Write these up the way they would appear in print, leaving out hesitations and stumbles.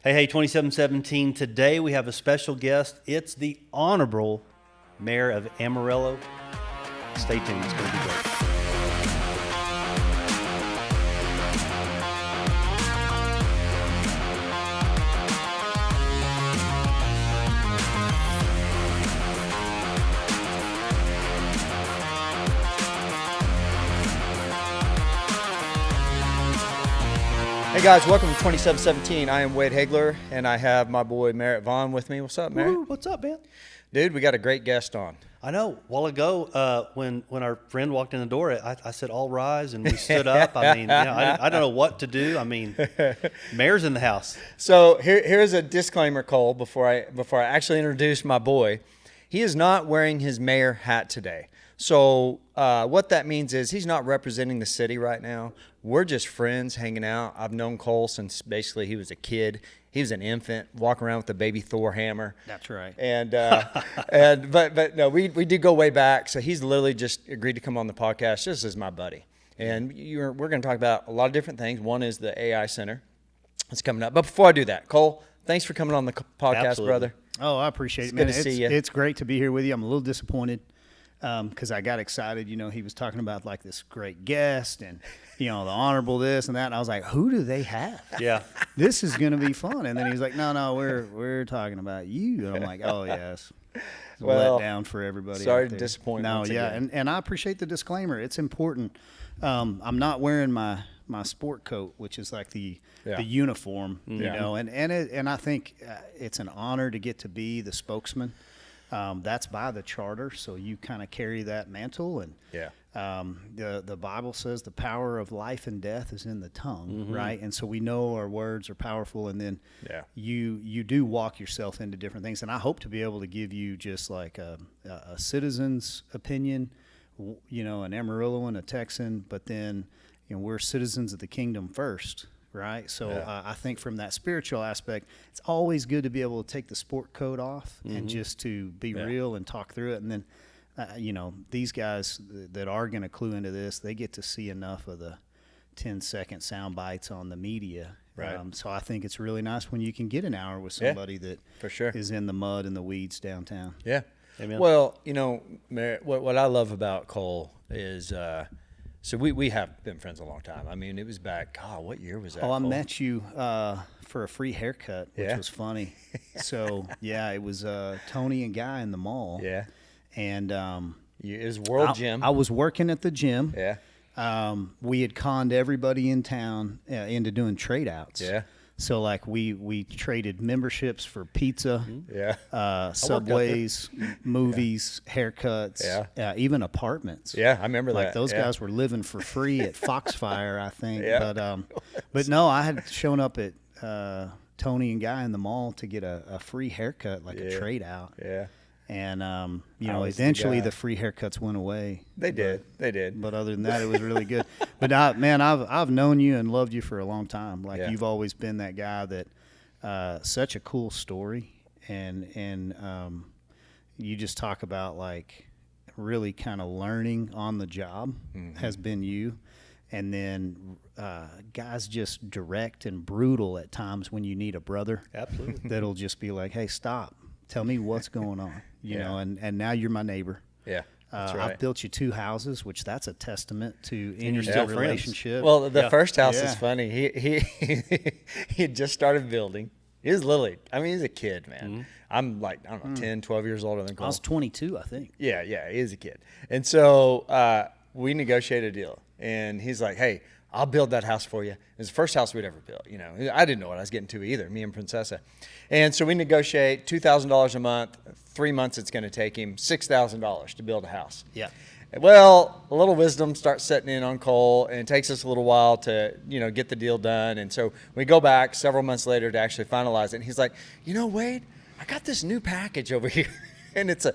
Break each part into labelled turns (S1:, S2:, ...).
S1: Hey, 2717. Today we have a special guest. It's the Honorable Mayor of Amarillo. Stay tuned. It's going to be great.
S2: Hey guys, welcome to 2717. I am Wade Hagler, and I have my boy Merritt Vaughn with me. What's up, Merritt?
S1: What's up, man?
S2: Dude, we got a great guest on.
S1: I know. A while ago, when our friend walked in the door, I said, "All rise," and we stood up. I mean, I don't know what to do. I mean, Mayor's in the house.
S2: So here's a disclaimer, Cole. Before I actually introduce my boy, he is not wearing his mayor hat today. So what that means is he's not representing the city right now. We're just friends hanging out. I've known Cole since basically he was a kid. He was an infant, walking around with a baby Thor hammer.
S1: That's right.
S2: And but no, we do go way back. So he's literally just agreed to come on the podcast just as my buddy. And we're going to talk about a lot of different things. One is the AI Center. It's coming up. But before I do that, Cole, thanks for coming on the podcast,
S1: Absolutely.
S2: brother.
S3: Oh, I appreciate it,
S2: Good
S3: man.
S2: to see you.
S3: It's great to be here with you. I'm a little disappointed because I got excited. You know, he was talking about like this great guest and, you know, the honorable this and that. And I was like, who do they have?
S1: Yeah.
S3: This is going to be fun. And then he's like, no, we're talking about you. And I'm like, oh, yes.
S2: Well,
S3: let down for everybody.
S2: sorry
S3: out
S2: to
S3: there.
S2: disappoint
S3: No,
S2: once
S3: yeah.
S2: again.
S3: And I appreciate the disclaimer. It's important. I'm not wearing my sport coat, which is like the uniform, you know, and I think it's an honor to get to be the spokesman. That's by the charter, so you kind of carry that mantle. And the Bible says the power of life and death is in the tongue, right? And so we know our words are powerful, and then you do walk yourself into different things. And I hope to be able to give you just like a citizen's opinion, you know, an Amarillo and a Texan, but then, you know, we're citizens of the kingdom first. Right. So I think from that spiritual aspect, it's always good to be able to take the sport coat off and just to be real and talk through it. And then, you know, these guys that are going to clue into this, they get to see enough of the 10-second sound bites on the media.
S2: Right.
S3: So I think it's really nice when you can get an hour with somebody that
S2: for sure
S3: is in the mud and the weeds downtown.
S2: Yeah.
S1: Amen.
S2: Well, you know, Merritt, what I love about Cole is so we have been friends a long time. I mean, it was back, God, what year was that?
S3: Oh, I
S2: Cole?
S3: met you for a free haircut, which was funny. So, it was Tony and Guy in the mall.
S2: Yeah.
S3: And
S2: It was World Gym.
S3: I was working at the gym.
S2: Yeah.
S3: We had conned everybody in town into doing trade outs.
S2: Yeah.
S3: So like we traded memberships for pizza, Subways, movies, haircuts, even apartments.
S2: Yeah, I remember
S3: like
S2: that.
S3: Those guys were living for free at Foxfire, I think.
S2: Yeah.
S3: But no, I had shown up at Tony and Guy in the mall to get a free haircut, like a trade out.
S2: Yeah.
S3: And you
S2: I
S3: know,
S2: was the
S3: eventually
S2: guy.
S3: the free haircuts went away.
S2: They did.
S3: But other than that, it was really good. But I've known you and loved you for a long time. Like you've always been that guy that such a cool story, and you just talk about like really kind of learning on the job has been you, and then guys just direct and brutal at times when you need a brother.
S1: Absolutely.
S3: That'll just be like, hey, stop. Tell me what's going on, you know, and now you're my neighbor.
S2: Yeah, that's right.
S3: I've built you 2 houses, which that's a testament to any
S1: you're still
S3: relationship.
S2: Well, the first house
S3: Yeah.
S2: is funny. He had just started building. He was literally, I mean, he's a kid, man. I'm like, I don't know, 10, 12 years older than
S3: I
S2: Cole.
S3: was 22, I think.
S2: Yeah, he is a kid. And so we negotiated a deal. And he's like, hey, I'll build that house for you. It was the first house we'd ever built. You know, I didn't know what I was getting to either, me and Princessa. And so we negotiate $2,000 a month. 3 months it's going to take him $6,000 to build a house.
S3: Yeah.
S2: Well, a little wisdom starts setting in on Cole, and it takes us a little while to, you know, get the deal done. And so we go back several months later to actually finalize it. And he's like, you know, Wade, I got this new package over here. And it's a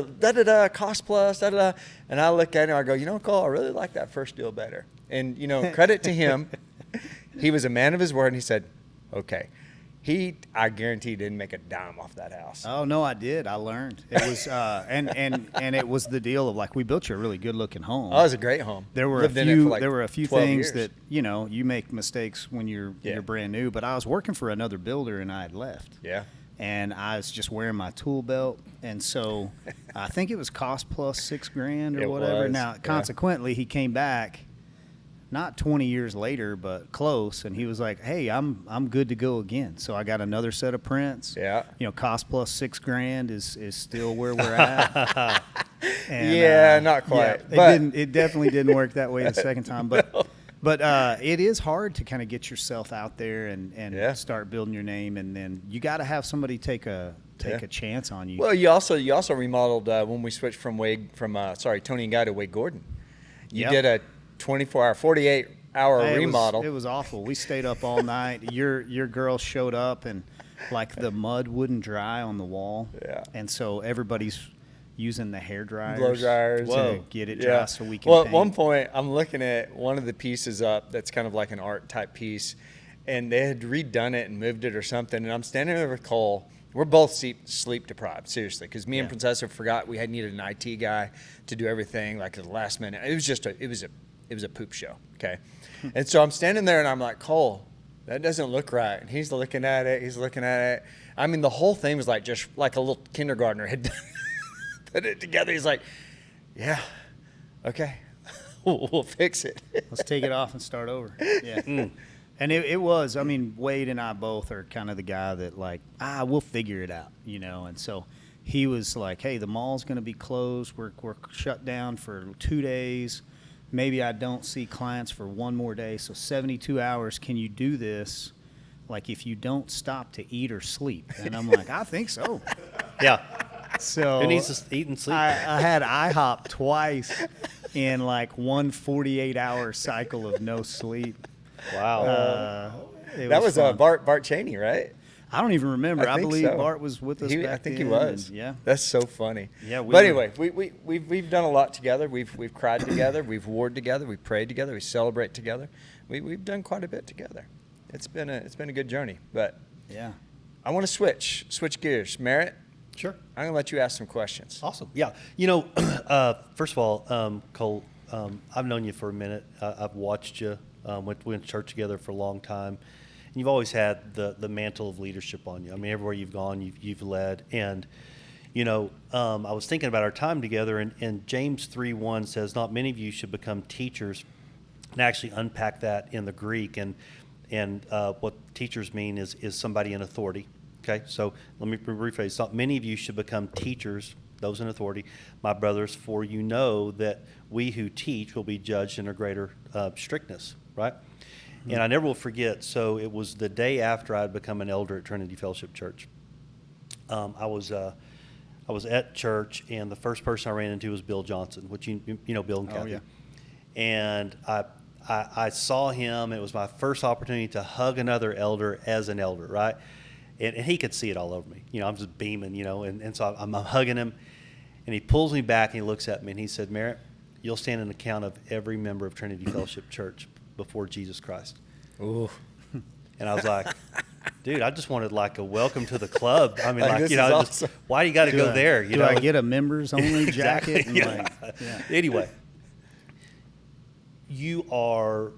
S2: da-da-da, cost plus, da-da-da. And I look at it and I go, you know, Cole, I really like that first deal better. And, you know, credit to him, he was a man of his word, and he said, okay. I guarantee, didn't make a dime off that house.
S3: Oh no, I did. I learned. It was and it was the deal of like we built you a really good looking home.
S2: Oh, it was a great home.
S3: There were
S2: Lived in it for like
S3: there were a few
S2: 12
S3: things
S2: years.
S3: that you make mistakes when you're brand new. But I was working for another builder and I had left.
S2: Yeah.
S3: And I was just wearing my tool belt, and so I think it was cost plus $6,000 or
S2: It
S3: whatever.
S2: was,
S3: Now,
S2: yeah.
S3: consequently, he came back. Not 20 years later, but close, and he was like, "Hey, I'm good to go again." So I got another set of prints.
S2: Yeah.
S3: Cost plus $6,000 is still where we're at. And,
S2: Yeah, not quite,
S3: Yeah,
S2: but-
S3: it definitely didn't work that way the second time, but it is hard to kind of get yourself out there and
S2: Yeah.
S3: start building your name, and then you got to have somebody take a chance on you.
S2: Well, you also remodeled when we switched from Tony and Guy to Wade Gordon. You
S3: Yep.
S2: did a 24-hour, 48-hour
S3: Hey,
S2: remodel.
S3: It was awful. We stayed up all night. Your girl showed up, and like the mud wouldn't dry on the wall.
S2: Yeah.
S3: And so everybody's using the hair dryers,
S2: Blow dryers.
S3: to get it dry so we can
S2: Well, at
S3: paint.
S2: one point, I'm looking at one of the pieces up that's kind of like an art type piece, and they had redone it and moved it or something. And I'm standing there with Cole. We're both sleep deprived, seriously, because me and Princessa forgot we had needed an IT guy to do everything like at the last minute. It was just it was a poop show. Okay, and so I'm standing there and I'm like, Cole, that doesn't look right. And he's looking at it. He's looking at it. I mean, the whole thing was like just like a little kindergartner had put it together. He's like, yeah, okay, we'll fix it.
S3: Let's take it off and start over. Yeah. And it was, I mean, Wade and I both are kind of the guy that like, we'll figure it out, And so he was like, hey, the mall's going to be closed. We're shut down for 2 days. Maybe I don't see clients for one more day. So 72 hours, can you do this? Like if you don't stop to eat or sleep. And I'm like, I think so.
S1: Yeah.
S3: So
S1: Who needs to eat and sleep?
S3: I had IHOP twice in like one 48-hour cycle of no sleep.
S1: Wow.
S3: It was fun.
S2: Bart Cheney, right?
S3: I don't even remember. I
S2: think
S3: believe
S2: so.
S3: Bart was with us back
S2: I think he
S3: then,
S2: was.
S3: and, yeah.
S2: That's so funny.
S3: Yeah,
S2: But anyway, we've done a lot together. We've cried together. We've warred together. We've prayed together. We celebrate together. We've done quite a bit together. It's been a good journey. But
S3: Yeah.
S2: I want to switch gears. Merritt,
S1: Sure.
S2: I'm gonna let you ask some questions.
S1: Awesome. Yeah. First of all, Cole, I've known you for a minute. I've watched you. We went to church together for a long time. And you've always had the mantle of leadership on you. I mean, everywhere you've gone, you've led. And, I was thinking about our time together, and James 3:1 says, not many of you should become teachers, and actually unpack that in the Greek. And what teachers mean is somebody in authority. Okay, so let me rephrase. Not many of you should become teachers, those in authority, my brothers, for you know that we who teach will be judged in a greater strictness, right? Mm-hmm. And I never will forget, so it was the day after I had become an elder at Trinity Fellowship Church. I was at church, and the first person I ran into was Bill Johnson, which you know Bill and Kathy.
S3: yeah.
S1: And I saw him. It was my first opportunity to hug another elder as an elder, right? And he could see it all over me. I'm just beaming, and so I'm hugging him. And he pulls me back and he looks at me and he said, Merritt, you'll stand in account of every member of Trinity Fellowship Church before Jesus Christ.
S2: Ooh.
S1: And I was like, dude, I just wanted like a welcome to the club. I mean,
S2: This is awesome.
S1: why do you got to go there?
S3: Do I get a members only jacket?
S1: Exactly.
S3: And
S1: Yeah. Anyway, you are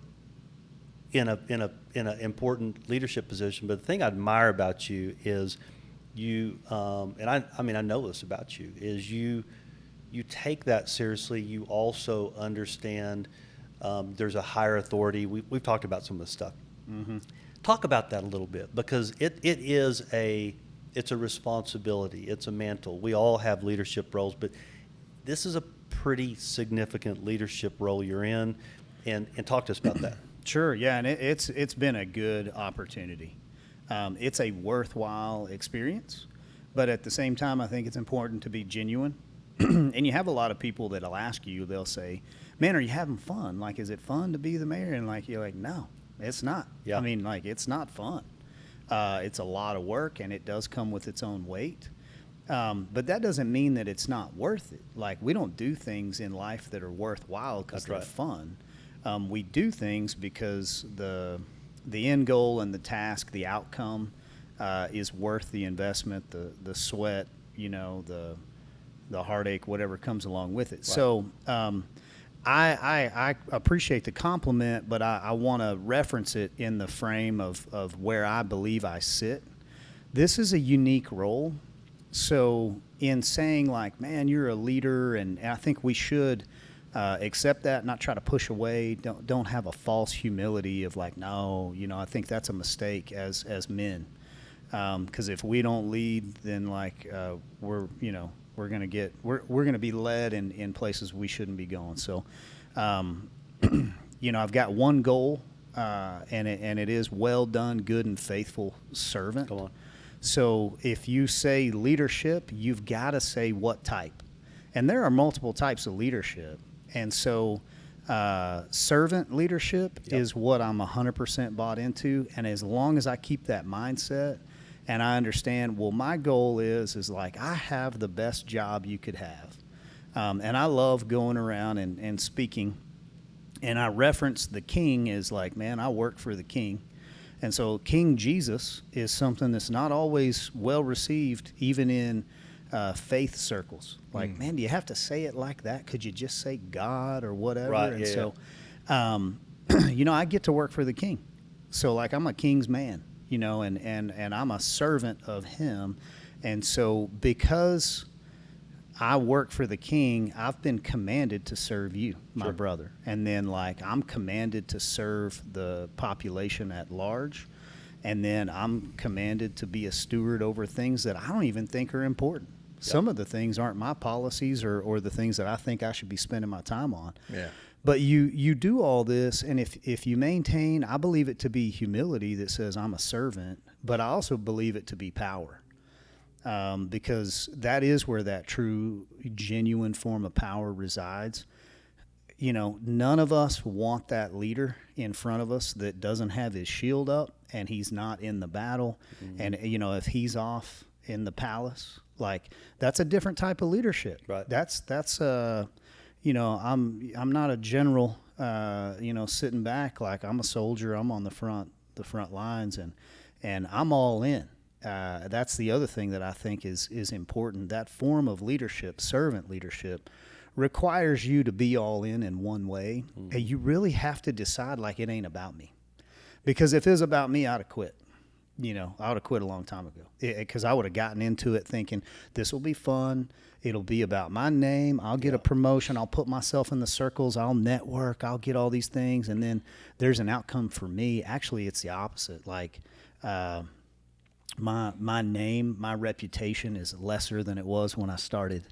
S1: in an important leadership position, but the thing I admire about you is you, and I know this about you, is you take that seriously. You also understand there's a higher authority. We've talked about some of this stuff. Mm-hmm. Talk about that a little bit, because it's a responsibility. It's a mantle. We all have leadership roles, but this is a pretty significant leadership role you're in, and talk to us about that.
S3: Sure, yeah, and it's been a good opportunity. It's a worthwhile experience, but at the same time, I think it's important to be genuine. And you have a lot of people that'll ask you, they'll say, man, are you having fun? Like, is it fun to be the mayor? And like, you're like, no, it's not.
S1: Yeah.
S3: I mean, like, it's not fun. It's a lot of work, and it does come with its own weight. But that doesn't mean that it's not worth it. Like, we don't do things in life that are worthwhile because they're fun. We do things because the end goal and the task, the outcome, is worth the investment, the sweat, the heartache, whatever comes along with it. Right. So I appreciate the compliment, but I want to reference it in the frame of where I believe I sit. This is a unique role. So in saying like, man, you're a leader, and I think we should accept that, not try to push away. Don't have a false humility of like, no, I think that's a mistake as men. Because if we don't lead, then like we're gonna be led in places we shouldn't be going. So, I've got one goal, and it is well done, good and faithful servant.
S1: Come on.
S3: So if you say leadership, you've got to say what type, and there are multiple types of leadership. And so servant leadership is what I'm 100% bought into. And as long as I keep that mindset and I understand, well, my goal is like I have the best job you could have. And I love going around and speaking. And I reference the king as like, man, I work for the king. And so King Jesus is something that's not always well received, even in faith circles. Like, man, do you have to say it like that? Could you just say God or whatever?
S1: Right,
S3: and
S1: yeah,
S3: so, I get to work for the king. So, like, I'm a king's man, and I'm a servant of him. And so because I work for the king, I've been commanded to serve you, my brother. And then, like, I'm commanded to serve the population at large. And then I'm commanded to be a steward over things that I don't even think are important. Yep. Some of the things aren't my policies or the things that I think I should be spending my time on. Yeah. But you do all this, and if you maintain, I believe it to be humility that says I'm a servant, but I also believe it to be power. Because that is where that true, genuine form of power resides. None of us want that leader in front of us that doesn't have his shield up and he's not in the battle. Mm-hmm. And, if he's off in the palace, like, that's a different type of leadership. Right. That's I'm not a general, sitting back. Like, I'm a soldier. I'm on the front lines, and I'm all in. That's the other thing that I think is important. That form of leadership, servant leadership, requires you to be all in one way. Mm-hmm. And you really have to decide, like, it ain't about me. Because if it was about me, I'd have quit. I would have quit a long time ago. Because I would have gotten into it thinking, this will be fun. It'll be about my name. I'll get a promotion. I'll put myself in the circles. I'll network. I'll get all these things. And then there's an outcome for me. Actually, it's the opposite. Like, my name, my reputation is lesser than it was when I started.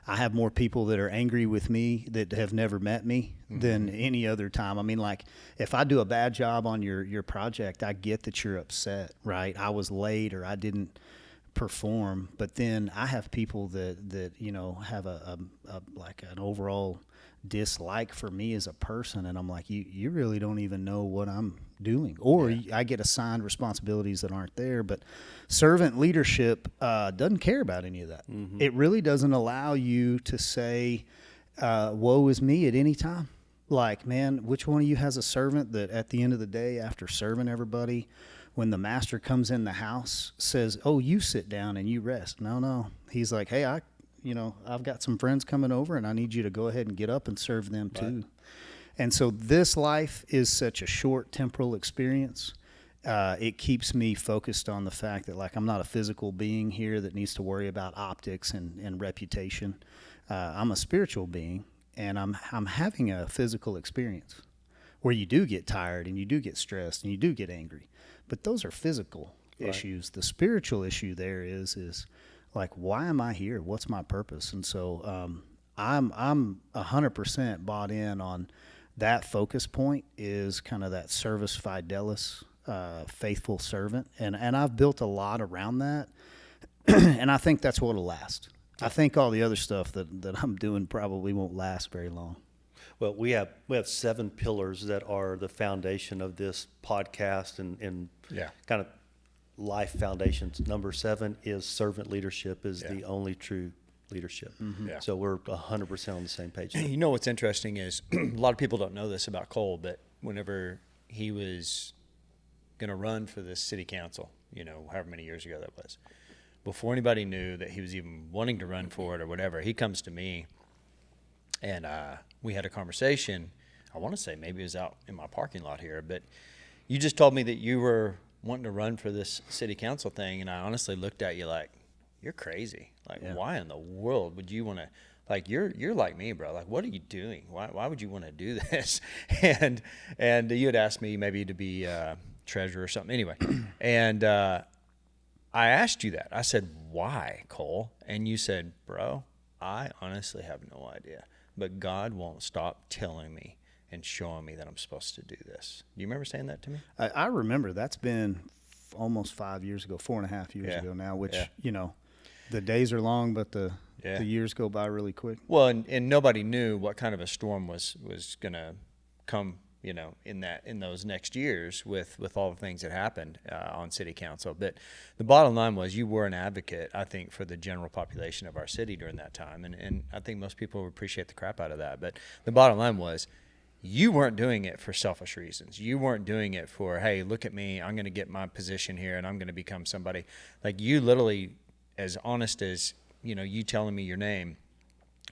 S3: I have more people that are angry with me that have never met me than any other time. I mean, like, if I do a bad job on your project, I get that you're upset, right? I was late or I didn't perform, but then I have people that have a like an overall dislike for me as a person, and I'm like, you really don't even know what I'm doing, or I get assigned responsibilities that aren't there. But servant leadership doesn't care about any of that. Mm-hmm. It really doesn't allow you to say woe is me at any time. Like, man, which one of you has a servant that at the end of the day, after serving everybody, when the master comes in the house, says, oh, you sit down and you rest? No. He's like, hey, I've got some friends coming over, and I need you to go ahead and get up and serve them too. And so this life is such a short temporal experience. It keeps me focused on the fact that, like, I'm not a physical being here that needs to worry about optics and reputation. I'm a spiritual being, and I'm having a physical experience where you do get tired and you do get stressed and you do get angry. But those are physical issues. The spiritual issue there is like, why am I here? What's my purpose? And so I'm 100% bought in on that focus point is kind of that servus fidelis, faithful servant. And I've built a lot around that. And I think that's what'll last. I think all the other stuff that I'm doing probably won't last very long.
S1: Well, we have 7 pillars that are the foundation of this podcast and kind of life foundations. Number 7 is servant leadership is the only true leadership. Mm-hmm. Yeah. So we're 100% on the same page.
S2: You know what's interesting is a lot of people don't know this about Cole, but whenever he was going to run for the city council, however many years ago that was, before anybody knew that he was even wanting to run for it or whatever, he comes to me and we had a conversation. I want to say maybe it was out in my parking lot here, but you just told me that you were wanting to run for this city council thing, and I honestly looked at you like, you're crazy. Like, why in the world would you want to, like, you're like me, bro. Like, what are you doing? Why would you want to do this? And you had asked me maybe to be treasurer or something. Anyway, and I asked you that. I said, why, Cole? And you said, bro, I honestly have no idea. But God won't stop telling me and showing me that I'm supposed to do this. Do you remember saying that to me?
S3: I remember. That's been almost 5 years ago, 4.5 years ago now, which, the days are long, but the years go by really quick.
S2: Well, and nobody knew what kind of a storm was going to come, in those next years with all the things that happened on city council. But the bottom line was you were an advocate, I think, for the general population of our city during that time. And I think most people would appreciate the crap out of that. But the bottom line was you weren't doing it for selfish reasons. You weren't doing it for, hey, look at me, I'm going to get my position here and I'm going to become somebody. Like, you literally, as honest as, you telling me your name,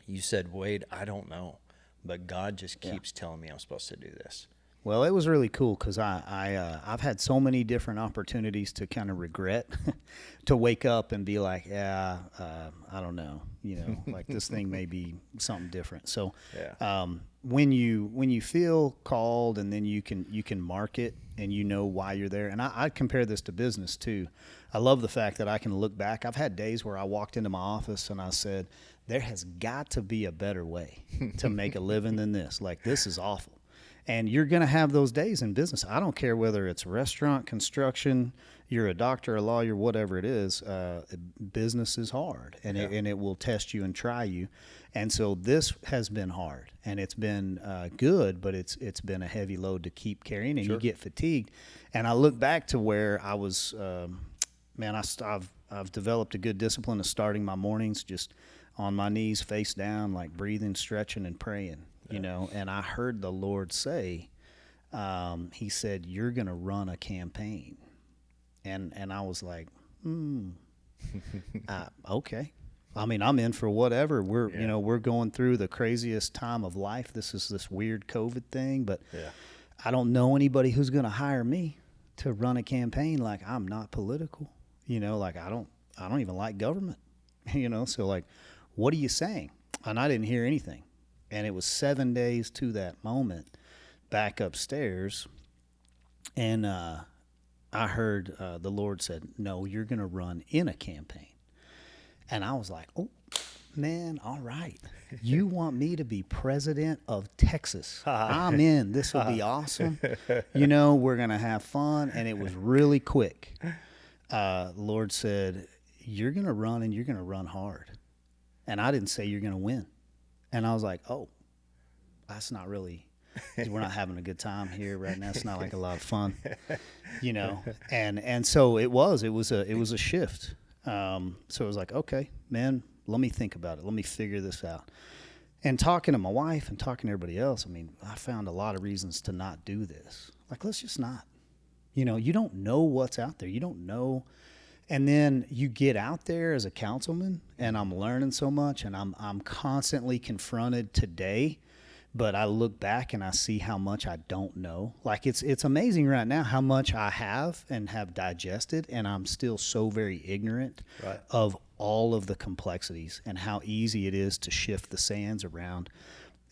S2: you said, Wade, I don't know, but God just keeps telling me I'm supposed to do this.
S3: Well, it was really cool because I've had so many different opportunities to kind of regret, to wake up and be like, I don't know, like this thing may be something different. So when you feel called and then you can mark it and why you're there. And I compare this to business too. I love the fact that I can look back. I've had days where I walked into my office and I said, there has got to be a better way to make a living than this. Like, this is awful. And you're going to have those days in business. I don't care whether it's restaurant, construction, you're a doctor, a lawyer, whatever it is. Business is hard, and it will test you and try you. And so this has been hard, and it's been good, but it's been a heavy load to keep carrying, and you get fatigued. And I look back to where I was, I've developed a good discipline of starting my mornings just on my knees, face down, like breathing, stretching, and praying. And I heard the Lord say, he said, you're going to run a campaign. And I was like, okay. I mean, I'm in for whatever. We're going through the craziest time of life. This is this weird COVID thing, but I don't know anybody who's going to hire me to run a campaign. Like, I'm not political, like I don't even like government, so like, what are you saying? And I didn't hear anything. And it was 7 days to that moment back upstairs. And I heard the Lord said, no, you're going to run in a campaign. And I was like, oh, man, all right. You want me to be president of Texas. I'm in. This will be awesome. We're going to have fun. And it was really quick. The Lord said, you're going to run and you're going to run hard. And I didn't say you're going to win. And I was like, oh, that's not really, we're not having a good time here right now. It's not like a lot of fun, and so it was a shift. So it was like, okay, man, let me think about it. Let me figure this out. And talking to my wife and talking to everybody else, I mean, I found a lot of reasons to not do this. Like, let's just not, you don't know what's out there. You don't know. And then you get out there as a councilman, and I'm learning so much, and I'm constantly confronted today. But I look back and I see how much I don't know. Like, it's amazing right now how much I have and have digested, and I'm still so very ignorant of all of the complexities and how easy it is to shift the sands around.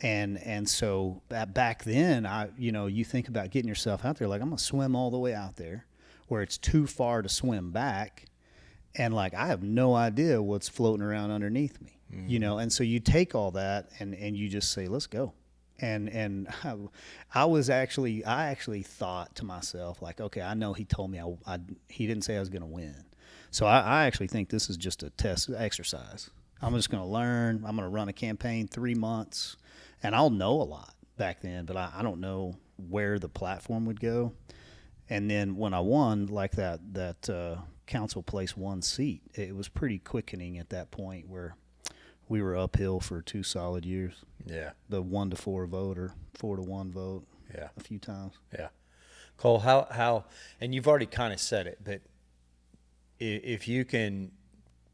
S3: And so back then, you think about getting yourself out there, like, I'm gonna swim all the way out there, where it's too far to swim back, and like, I have no idea what's floating around underneath me, and so you take all that and you just say, let's go. And I actually thought to myself, like, okay, I know he told me he didn't say I was going to win. So I actually think this is just a test exercise. I'm just going to learn. I'm going to run a campaign 3 months, and I'll know a lot back then, but I don't know where the platform would go. And then when I won, like that council place 1 seat, it was pretty quickening at that point where we were uphill for 2 solid years.
S2: Yeah. The
S3: 1-4 vote or 4-1 vote.
S2: Yeah.
S3: A few times.
S2: Yeah. Cole, how, and you've already kind of said it, but if you can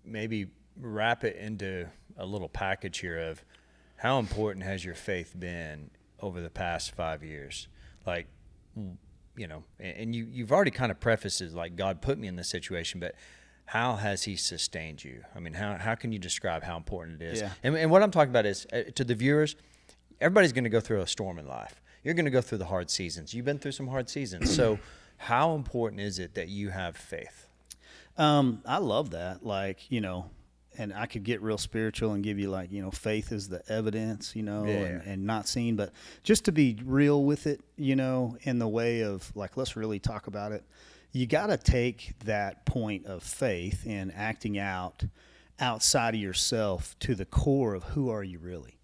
S2: maybe wrap it into a little package here of how important has your faith been over the past 5 years? Like, you know, and you've already kind of prefaced it like God put me in this situation, but how has he sustained you? I mean, how can you describe how important it is?
S3: Yeah.
S2: And what I'm talking about is, to the viewers, everybody's going to go through a storm in life. You're going to go through the hard seasons. You've been through some hard seasons. So how important is it that you have faith?
S3: I love that. Like, you know, and I could get real spiritual and give you like, you know, faith is the evidence, you know, and not seen, but just to be real with it, you know, in the way of like, let's really talk about it. You got to take that point of faith in acting out outside of yourself to the core of who are you really?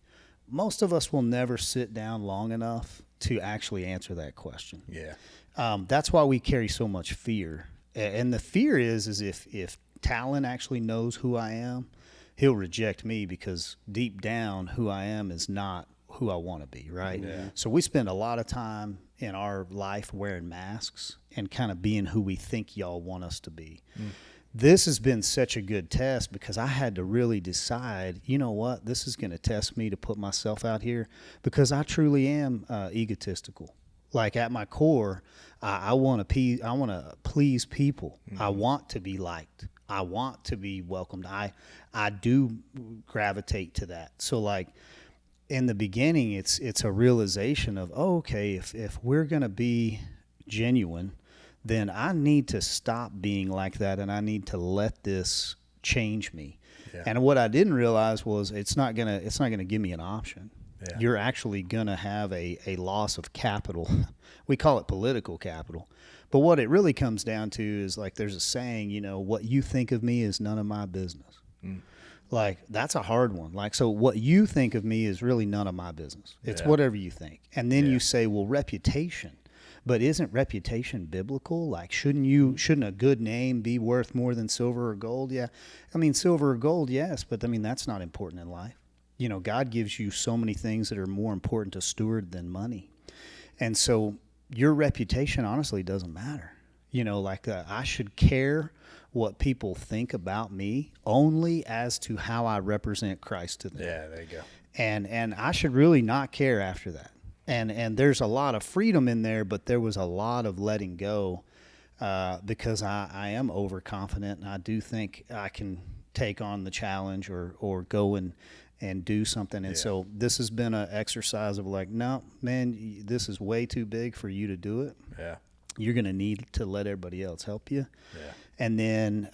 S3: Most of us will never sit down long enough to actually answer that question.
S2: Yeah.
S3: That's why we carry so much fear. And the fear is if Talon actually knows who I am, he'll reject me because deep down who I am is not who I want to be, right?
S2: Yeah.
S3: So we spend a lot of time in our life wearing masks and kind of being who we think y'all want us to be. This has been such a good test because I had to really decide, you know what, this is going to test me to put myself out here because I truly am egotistical. Like at my core, I want to please people. I want to be liked. I want to be welcomed. I do gravitate to that. So like in the beginning, it's a realization of, oh, okay, if we're going to be genuine, then I need to stop being like that, and I need to let this change me. Yeah. And what I didn't realize was it's not gonna give me an option. Yeah. You're actually gonna have a loss of capital. We call it political capital, but what it really comes down to is like there's a saying, you know, what you think of me is none of my business. Like that's a hard one. Like, so what you think of me is really none of my business. It's whatever you think. And then you say, well, reputation. But isn't reputation biblical? Like, shouldn't a good name be worth more than silver or gold? Yeah. I mean, silver or gold, yes, but I mean, that's not important in life. You know, God gives you so many things that are more important to steward than money. And so your reputation honestly doesn't matter. You know, like I should care what people think about me only as to how I represent Christ to them.
S2: Yeah, there you go.
S3: And I should really not care after that. And there's a lot of freedom in there, but there was a lot of letting go because I am overconfident, and I do think I can take on the challenge or go and do something. And so this has been an exercise of like, no, man, this is way too big for you to do it. Yeah. You're going to need to let everybody else help you. Yeah. And then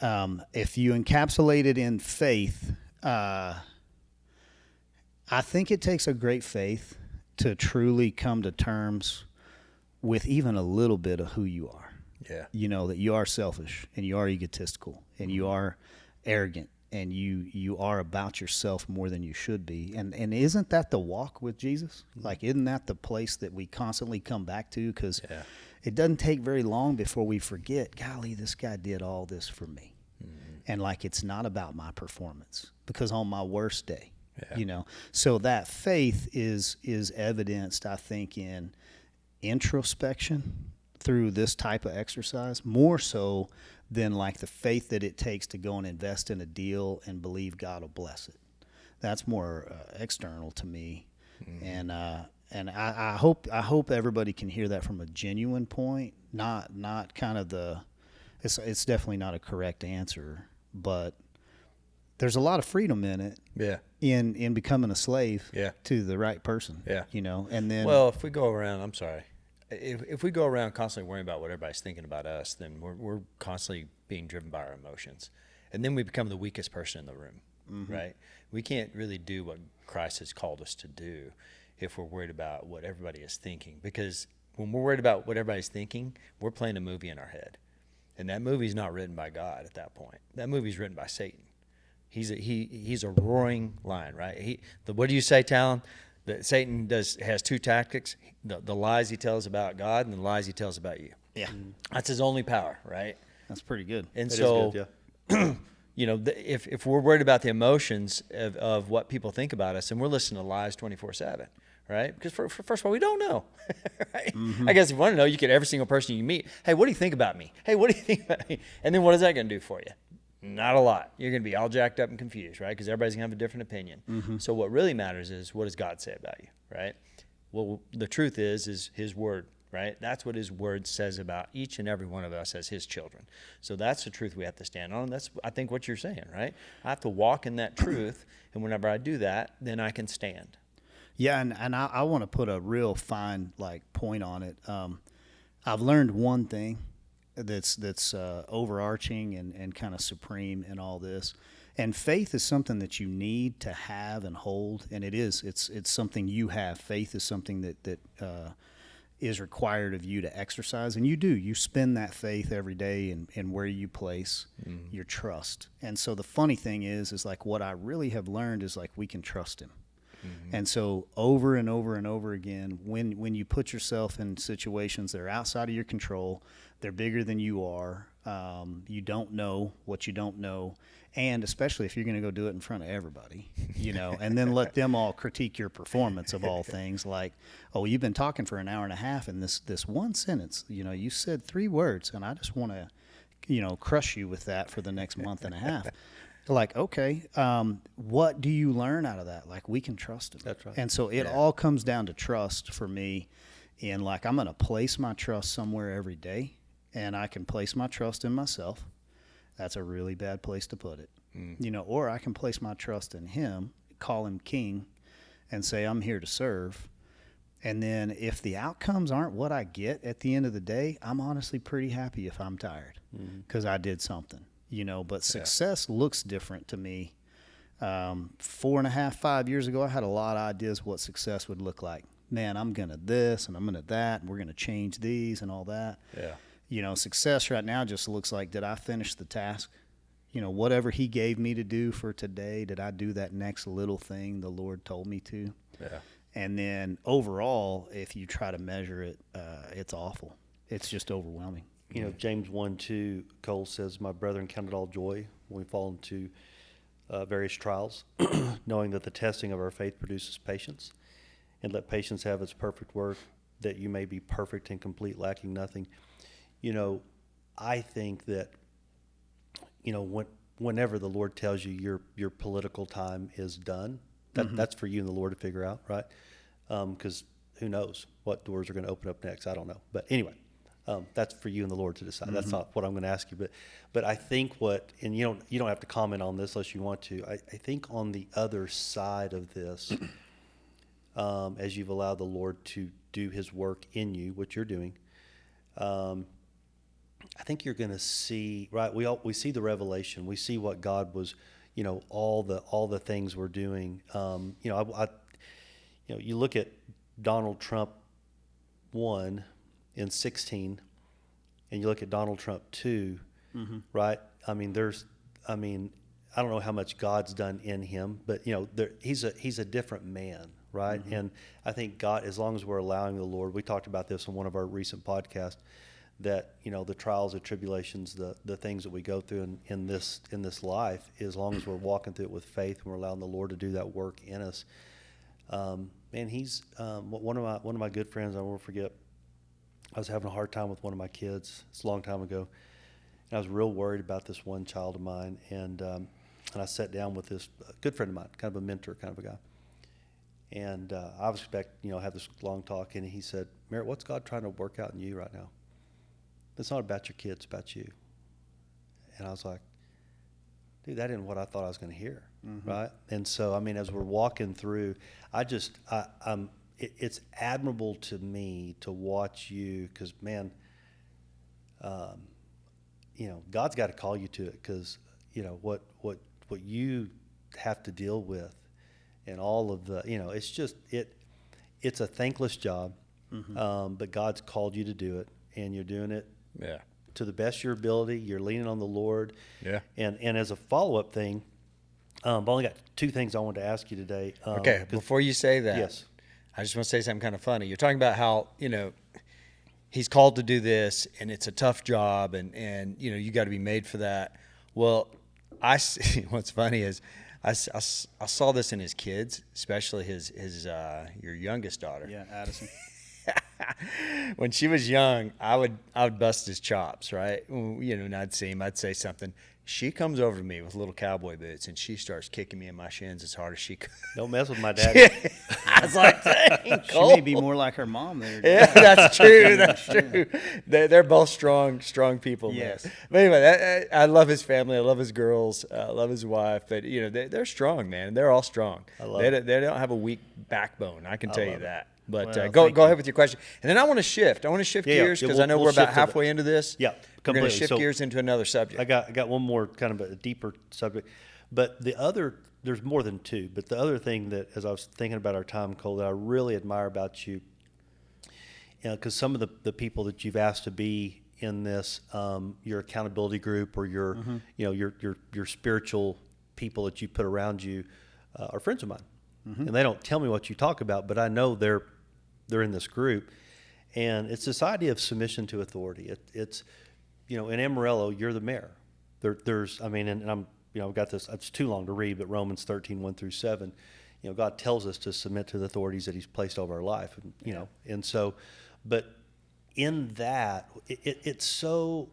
S3: if you encapsulate it in faith, I think it takes a great faith to truly come to terms with even a little bit of who you are. Yeah. You know, that you are selfish and you are egotistical and you are arrogant and you are about yourself more than you should be. And isn't that the walk with Jesus? Like, isn't that the place that we constantly come back to? Because it doesn't take very long before we forget, golly, this guy did all this for me. And like, it's not about my performance, because on my worst day, you know, so that faith is evidenced, I think, in introspection through this type of exercise, more so than like the faith that it takes to go and invest in a deal and believe God will bless it. That's more external to me. And I hope everybody can hear that from a genuine point, not kind of it's definitely not a correct answer, but there's a lot of freedom in it. Yeah. In becoming a slave to the right person. Yeah. You know, and then,
S2: well, if we go around, I'm sorry. If we go around constantly worrying about what everybody's thinking about us, then we're constantly being driven by our emotions. And then we become the weakest person in the room, right? We can't really do what Christ has called us to do if we're worried about what everybody is thinking. Because when we're worried about what everybody's thinking, we're playing a movie in our head. And that movie's not written by God at that point. That movie's written by Satan. He's a roaring lion, right? What do you say, Talon? That Satan has two tactics: the lies he tells about God and the lies he tells about you. Yeah, that's his only power, right?
S3: That's pretty good.
S2: And so, you know, if we're worried about the emotions of what people think about us, and we're listening to lies 24/7, right? Because first of all, we don't know. Right? I guess if you want to know, you could every single person you meet, hey, what do you think about me? Hey, what do you think about me? And then what is that going to do for you? Not a lot. You're going to be all jacked up and confused, right? Because everybody's going to have a different opinion. So what really matters is, what does God say about you, right? Well, the truth is his word, right? That's what his word says about each and every one of us as his children. So that's the truth we have to stand on. And that's, I think, what you're saying, right? I have to walk in that truth. And whenever I do that, then I can stand.
S3: Yeah, and I want to put a real fine point on it. I've learned one thing that's overarching and kind of supreme in all this. And faith is something that you need to have and hold, and it's something you have. Faith is something that is required of you to exercise, and you do. You spend that faith every day in where you place your trust. And so the funny thing is like what I really have learned is like we can trust him. And so over and over and over again, when you put yourself in situations that are outside of your control, they're bigger than you are, you don't know what you don't know, and especially if you're going to go do it in front of everybody, and then let them all critique your performance of all things, like, oh, you've been talking for an hour and a half, and this one sentence, you said 3 words, and I just want to, crush you with that for the next month and a half. Like, okay, what do you learn out of that? Like, we can trust him.
S1: That's right.
S3: And so it all comes down to trust for me. And like, I'm going to place my trust somewhere every day, and I can place my trust in myself. That's a really bad place to put it. Or I can place my trust in him, call him king, and say, I'm here to serve. And then if the outcomes aren't what I get at the end of the day, I'm honestly pretty happy if I'm tired because I did something. But success looks different to me. 4.5, 5 years ago, I had a lot of ideas what success would look like. Man, I'm going to this and I'm going to that, and we're going to change these and all that. Yeah. Success right now just looks like, did I finish the task? Whatever he gave me to do for today, did I do that next little thing the Lord told me to? Yeah. And then overall, if you try to measure it, it's awful. It's just overwhelming.
S1: James 1:2, Cole says, "My brethren, count it all joy when we fall into various trials, knowing that the testing of our faith produces patience, and let patience have its perfect work, that you may be perfect and complete, lacking nothing." I think that, whenever the Lord tells you your political time is done, that's for you and the Lord to figure out, right? Because who knows what doors are going to open up next? I don't know. But anyway. That's for you and the Lord to decide. That's not what I'm going to ask you. But I think and you don't have to comment on this unless you want to. I think on the other side of this, as you've allowed the Lord to do his work in you, what you're doing, I think you're going to see, right? We see the revelation. We see what God was, all the things we're doing. You look at Donald Trump 1 in 2016, and you look at Donald Trump 2, right? I don't know how much God's done in him, but he's a different man, right? And I think God, as long as we're allowing the Lord, we talked about this on one of our recent podcasts, that the trials and tribulations, the things that we go through in this life, as long as we're walking through it with faith and we're allowing the Lord to do that work in us. Man, he's one of my good friends. I won't forget. I was having a hard time with one of my kids. It's a long time ago, and I was real worried about this one child of mine. And I sat down with this good friend of mine, kind of a mentor, kind of a guy. And I was have this long talk, and he said, "Merritt, what's God trying to work out in you right now? It's not about your kids, it's about you." And I was like, "Dude, that isn't what I thought I was going to hear, right?" And so, as we're walking through, it's admirable to me to watch you, because, man, God's got to call you to it, because, what you have to deal with, and all of the, it's a thankless job, but God's called you to do it, and you're doing it to the best of your ability. You're leaning on the Lord. Yeah. And as a follow-up thing, I've only got 2 things I wanted to ask you today.
S2: Okay, before you say that.
S1: Yes.
S2: I just want to say something kind of funny. You're talking about how, he's called to do this, and it's a tough job, and you got to be made for that. Well, I see, what's funny is I saw this in his kids, especially his your youngest daughter.
S3: Yeah, Addison.
S2: When she was young, I would bust his chops, right? You know, and I'd see him, I'd say something. She comes over to me with little cowboy boots, and she starts kicking me in my shins as hard as she could.
S1: Don't mess with my daddy.
S2: I was like, dang,
S3: She may be more like her mom there.
S2: yeah, that's true. That's true. They're both strong people. Man.
S3: Yes.
S2: But anyway, I love his family. I love his girls. I love his wife. But you know, they're strong, man. They're all strong.
S1: I love
S2: they
S1: it.
S2: They don't have a weak backbone. I can tell you
S1: love it.
S2: that. But
S3: Well,
S2: go
S3: thank
S2: go
S3: you.
S2: ahead with your question, and then I want to shift. I want to shift
S1: Yeah,
S2: gears because
S1: we'll-
S2: I know
S1: we'll
S2: we're about
S1: shift to the-
S2: halfway into this.
S1: Yeah,
S2: We're going to
S1: completely.
S2: shift
S1: So-
S2: gears into another subject.
S1: I got one more kind of a deeper subject, but there's more than two. But the other thing that, as I was thinking about our time, Cole, that I really admire about you, because some of the people that you've asked to be in this, your accountability group or your, you know, your spiritual people that you put around you, are friends of mine, and they don't tell me what you talk about, but I know they're in this group, and it's this idea of submission to authority. It's you know, in Amarillo, you're the mayor. There's, I mean, and I'm, you know, I've got this, it's too long to read, but Romans 13:1-7, you know, God tells us to submit to the authorities that he's placed over our life, and, you know, and so, but in that, it's so,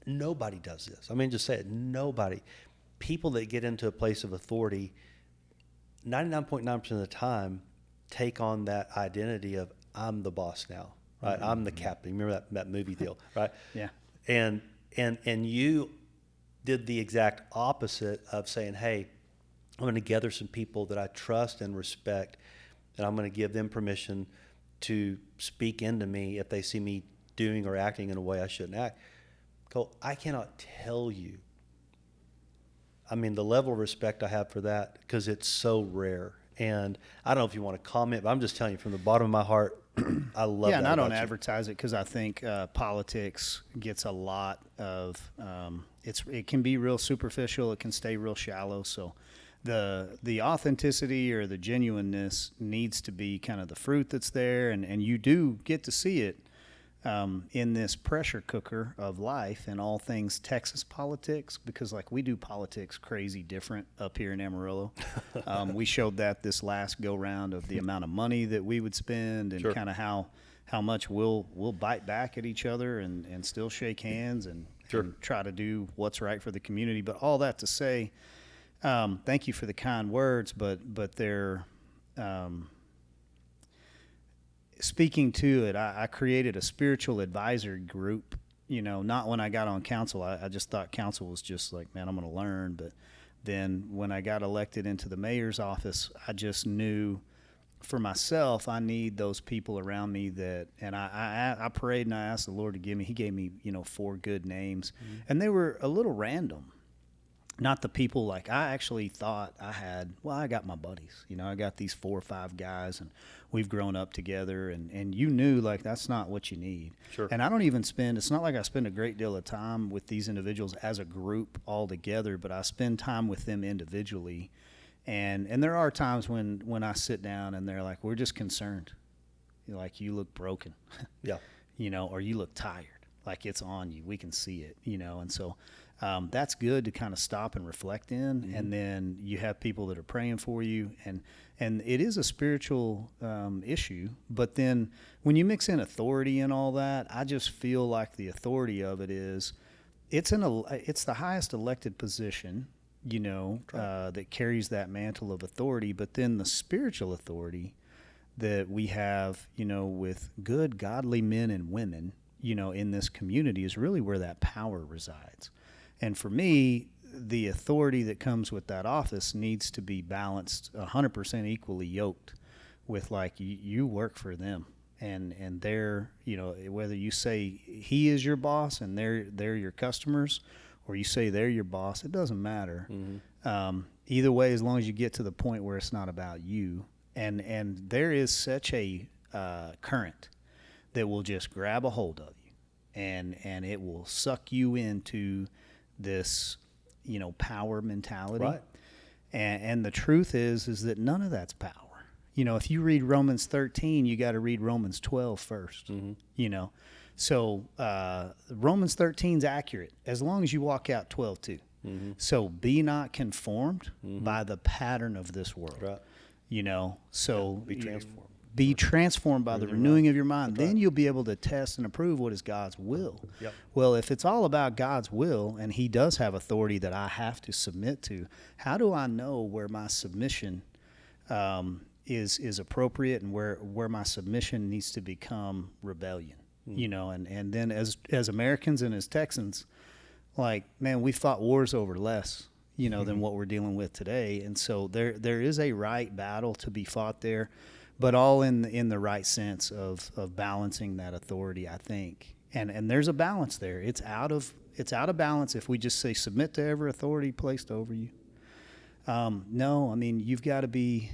S1: nobody does this. I mean, just say it, nobody. People that get into a place of authority, 99.9% of the time, take on that identity of, I'm the boss now, right? I'm the captain. Remember that movie deal, right?
S3: Yeah.
S1: And you did the exact opposite of saying, hey, I'm going to gather some people that I trust and respect, and I'm going to give them permission to speak into me if they see me doing or acting in a way I shouldn't act. Cole, I cannot tell you, I mean, the level of respect I have for that, because it's so rare. And I don't know if you want to comment, but I'm just telling you from the bottom of my heart, I love
S3: Yeah,
S1: that
S3: and I don't
S1: about you.
S3: advertise it because I think politics gets a lot of it can be real superficial. It can stay real shallow. So the authenticity or the genuineness needs to be kind of the fruit that's there, and you do get to see it in this pressure cooker of life and all things Texas politics, because like we do politics crazy different up here in Amarillo. We showed that this last go round of the amount of money that we would spend and
S1: Sure.
S3: kind of how much we'll bite back at each other and still shake hands and,
S1: Sure.
S3: and try to do what's right for the community. But all that to say, thank you for the kind words, but they're speaking to it, I created a spiritual advisor group, you know, not when I got on council. I just thought council was just like, man, I'm going to learn. But then when I got elected into the mayor's office, I just knew for myself, I need those people around me that, and I prayed and I asked the Lord to give me, he gave me, you know, 4 good names, and they were a little random. Not the people like I actually thought I had. Well, I got my buddies. You know, I got these 4 or 5 guys, and we've grown up together. And you knew like that's not what you need.
S1: Sure.
S3: And I don't even spend. It's not like I spend a great deal of time with these individuals as a group all together, but I spend time with them individually. And there are times when I sit down and they're like, we're just concerned. You're like, you look broken.
S1: Yeah.
S3: You know, or you look tired. Like it's on you. We can see it. You know, and so. That's good to kind of stop and reflect in, and then you have people that are praying for you, and it is a spiritual issue. But then when you mix in authority and all that, I just feel like the authority of it is it's the highest elected position, you know, that carries that mantle of authority. But then the spiritual authority that we have, you know, with good, godly men and women, you know, in this community is really where that power resides. And for me, the authority that comes with that office needs to be balanced 100% equally yoked with like you work for them and they're, you know, whether you say he is your boss and they're your customers or you say they're your boss, it doesn't matter. Either way, as long as you get to the point where it's not about you. And there is such a current that will just grab a hold of you and it will suck you into this, you know, power mentality.
S1: Right.
S3: And the truth is that none of that's power. You know, if you read Romans 13, you got to read Romans 12 first, you know. So Romans 13 is accurate as long as you walk out 12 too. So be not conformed by the pattern of this world.
S1: Right.
S3: You know, so
S1: Be transformed.
S3: Be transformed by the renewing of your mind. Then you'll be able to test and approve what is God's will.
S1: Yep.
S3: Well, if it's all about God's will and he does have authority that I have to submit to, how do I know where my submission is appropriate and where my submission needs to become rebellion? You know, and then as Americans and as Texans, like, man, we've fought wars over less, you know, than what we're dealing with today. And so there is a right battle to be fought there, but all in the right sense of balancing that authority, I think. And there's a balance there. It's out of balance if we just say submit to every authority placed over you. No, I mean, you've got to be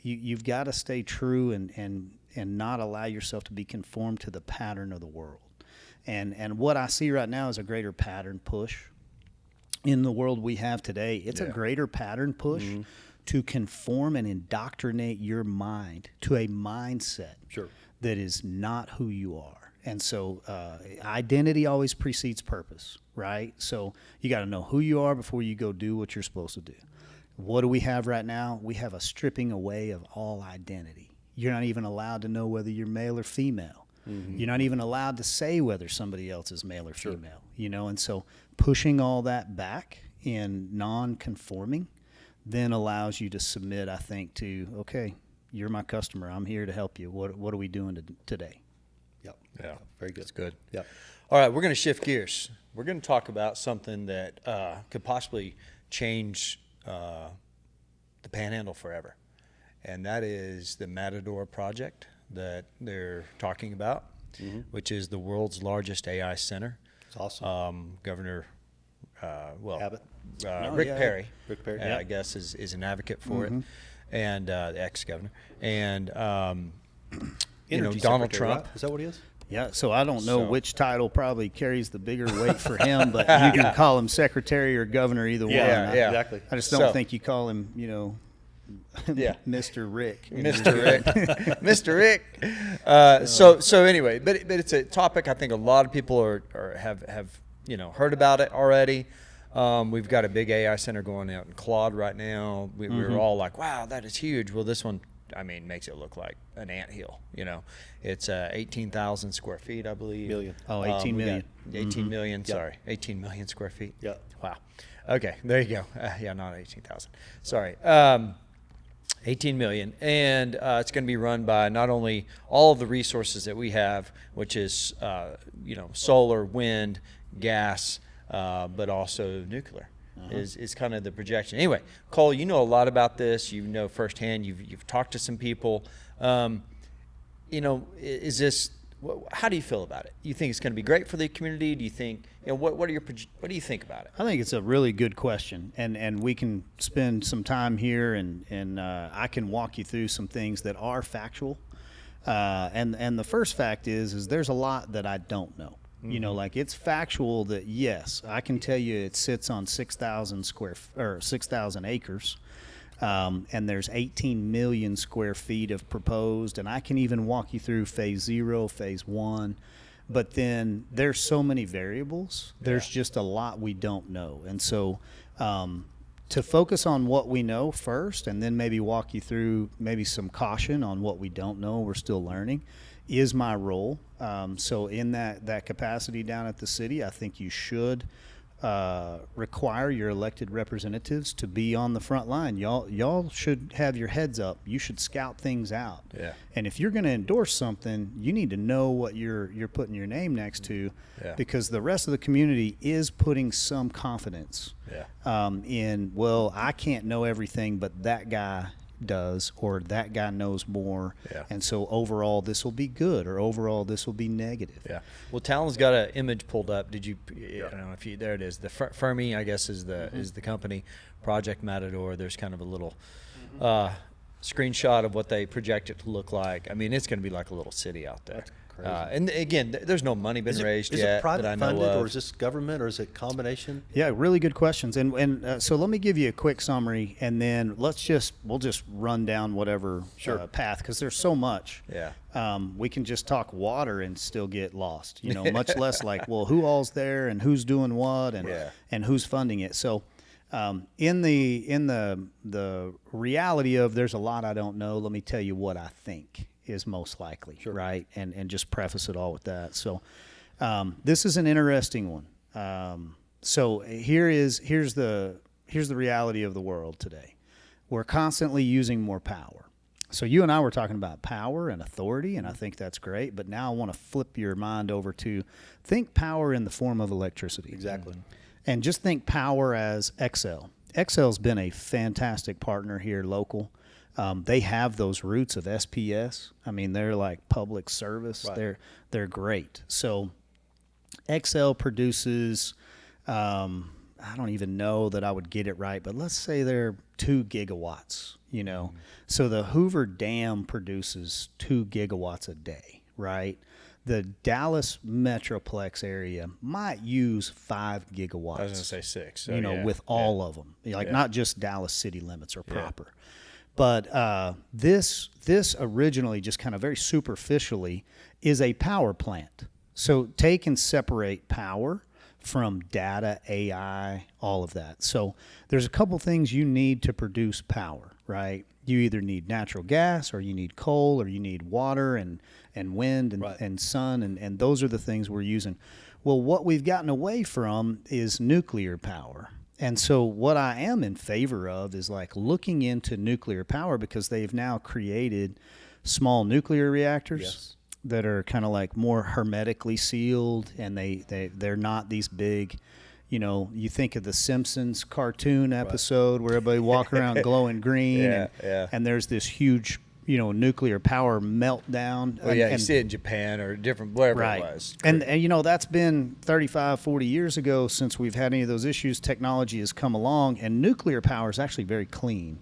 S3: you've got to stay true and not allow yourself to be conformed to the pattern of the world. And what I see right now is a greater pattern push in the world we have today. It's a greater pattern push to conform and indoctrinate your mind to a mindset that is not who you are. And so identity always precedes purpose, right? So you got to know who you are before you go do what you're supposed to do. What do we have right now? We have a stripping away of all identity. You're not even allowed to know whether you're male or female. You're not even allowed to say whether somebody else is male or female, you know? And so pushing all that back in non-conforming then allows you to submit, I think, to, okay, you're my customer. I'm here to help you. What are we doing today?
S1: Yep.
S2: Yeah.
S1: Very good.
S2: That's good.
S1: Yeah.
S2: All right, we're going to shift gears. We're going to talk about something that could possibly change the Panhandle forever, and that is the Matador project that they're talking about, which is the world's largest AI center.
S1: It's awesome.
S2: Governor,
S1: Abbott.
S2: Rick Perry,
S1: Rick Perry,
S2: I guess, is an advocate for it, and the ex-governor, and you know,
S1: Energy
S2: Donald
S1: Secretary,
S2: Trump.
S1: right? Is that what he is?
S3: Yeah, so I don't know
S2: So-
S3: which title probably carries the bigger weight for him, but you can call him secretary or governor, either one.
S2: Yeah, yeah.
S1: Exactly.
S3: I just don't
S2: So-
S3: think you call him, you know, Mr. Rick.
S2: Mr. Rick, Mr. Rick. So anyway, but it's a topic I think a lot of people have you know heard about it already. We've got a big AI center going out in Claude right now. We're all like, wow, that is huge. Well, this one, I mean, makes it look like an anthill. You know, it's 18,000 square feet, I believe.
S1: Million.
S3: Oh, 18
S2: we got
S3: million.
S2: 18 million. Sorry, 18 million square feet.
S1: Yeah.
S2: Wow. Okay, there you go. Yeah, not 18,000. Sorry. 18 million, and it's going to be run by not only all of the resources that we have, which is you know, solar, wind, gas, but also nuclear. Is kind of the projection. Anyway, Cole, you know a lot about this. You know firsthand. You've talked to some people. You know, is this? How do you feel about it? You think it's going to be great for the community? Do you think, you know, what do you think about it?
S3: I think it's a really good question, and we can spend some time here, and I can walk you through some things that are factual. And the first fact is there's a lot that I don't know. You know, like, it's factual that, yes, I can tell you it sits on 6,000 acres. And there's 18 million square feet of proposed, and I can even walk you through phase 0, phase 1. But then there's so many variables. There's just a lot we don't know. And so to focus on what we know first, and then maybe walk you through maybe some caution on what we don't know, we're still learning, is my role. So in that capacity down at the city, I think you should require your elected representatives to be on the front line. Y'all should have your heads up. You should scout things out.
S2: Yeah.
S3: And if you're going to endorse something, you need to know what you're putting your name next to, because the rest of the community is putting some confidence in, well, I can't know everything, but that guy does, or that guy knows more, and so overall this will be good, or overall this will be negative.
S2: Yeah. Well, Talon's got an image pulled up. Did you? I don't know if you. There it is. The Fermi, I guess, is the company. Project Matador. There's kind of a little screenshot of what they project it to look like. I mean, it's going to be like a little city out there. And again, there's no money been raised
S1: Is
S2: yet
S1: it private
S2: that I know
S1: funded,
S2: of.
S1: or is this government, or is it combination?
S3: Yeah, really good questions. And so let me give you a quick summary, and then we'll just run down whatever path, because there's so much.
S2: Yeah.
S3: We can just talk water and still get lost, much less like, well, who all's there and who's doing what and who's funding it. So in the reality of there's a lot I don't know, let me tell you what I think is most likely, right? And just preface it all with that. So this is an interesting one. So here's the reality of the world today. We're constantly using more power. So you and I were talking about power and authority, and I think that's great. But now I want to flip your mind over to think power in the form of electricity.
S1: Exactly.
S3: And just think power as Xcel. Xcel's been a fantastic partner here local. They have those roots of SPS. I mean, they're like public service.
S1: Right.
S3: They're great. So Xcel produces, I don't even know that I would get it right, but let's say they're 2 gigawatts, So the Hoover Dam produces 2 gigawatts a day, right? The Dallas Metroplex area might use 5 gigawatts.
S2: I was going to say 6. So
S3: with all of them, not just Dallas city limits or proper. But this originally, just kind of very superficially, is a power plant. So take and separate power from data, AI, all of that. So there's a couple things you need to produce power, right? You either need natural gas, or you need coal, or you need water and wind and sun, and those are the things we're using. Well, what we've gotten away from is nuclear power. And so what I am in favor of is like looking into nuclear power, because they've now created small nuclear reactors that are kind of like more hermetically sealed, and they're not these big, you think of the Simpsons cartoon episode where everybody walk around glowing green and there's this huge, nuclear power meltdown.
S2: Well, you see it in Japan or different, wherever it was.
S3: And that's been 35, 40 years ago since we've had any of those issues. Technology has come along, and nuclear power is actually very clean.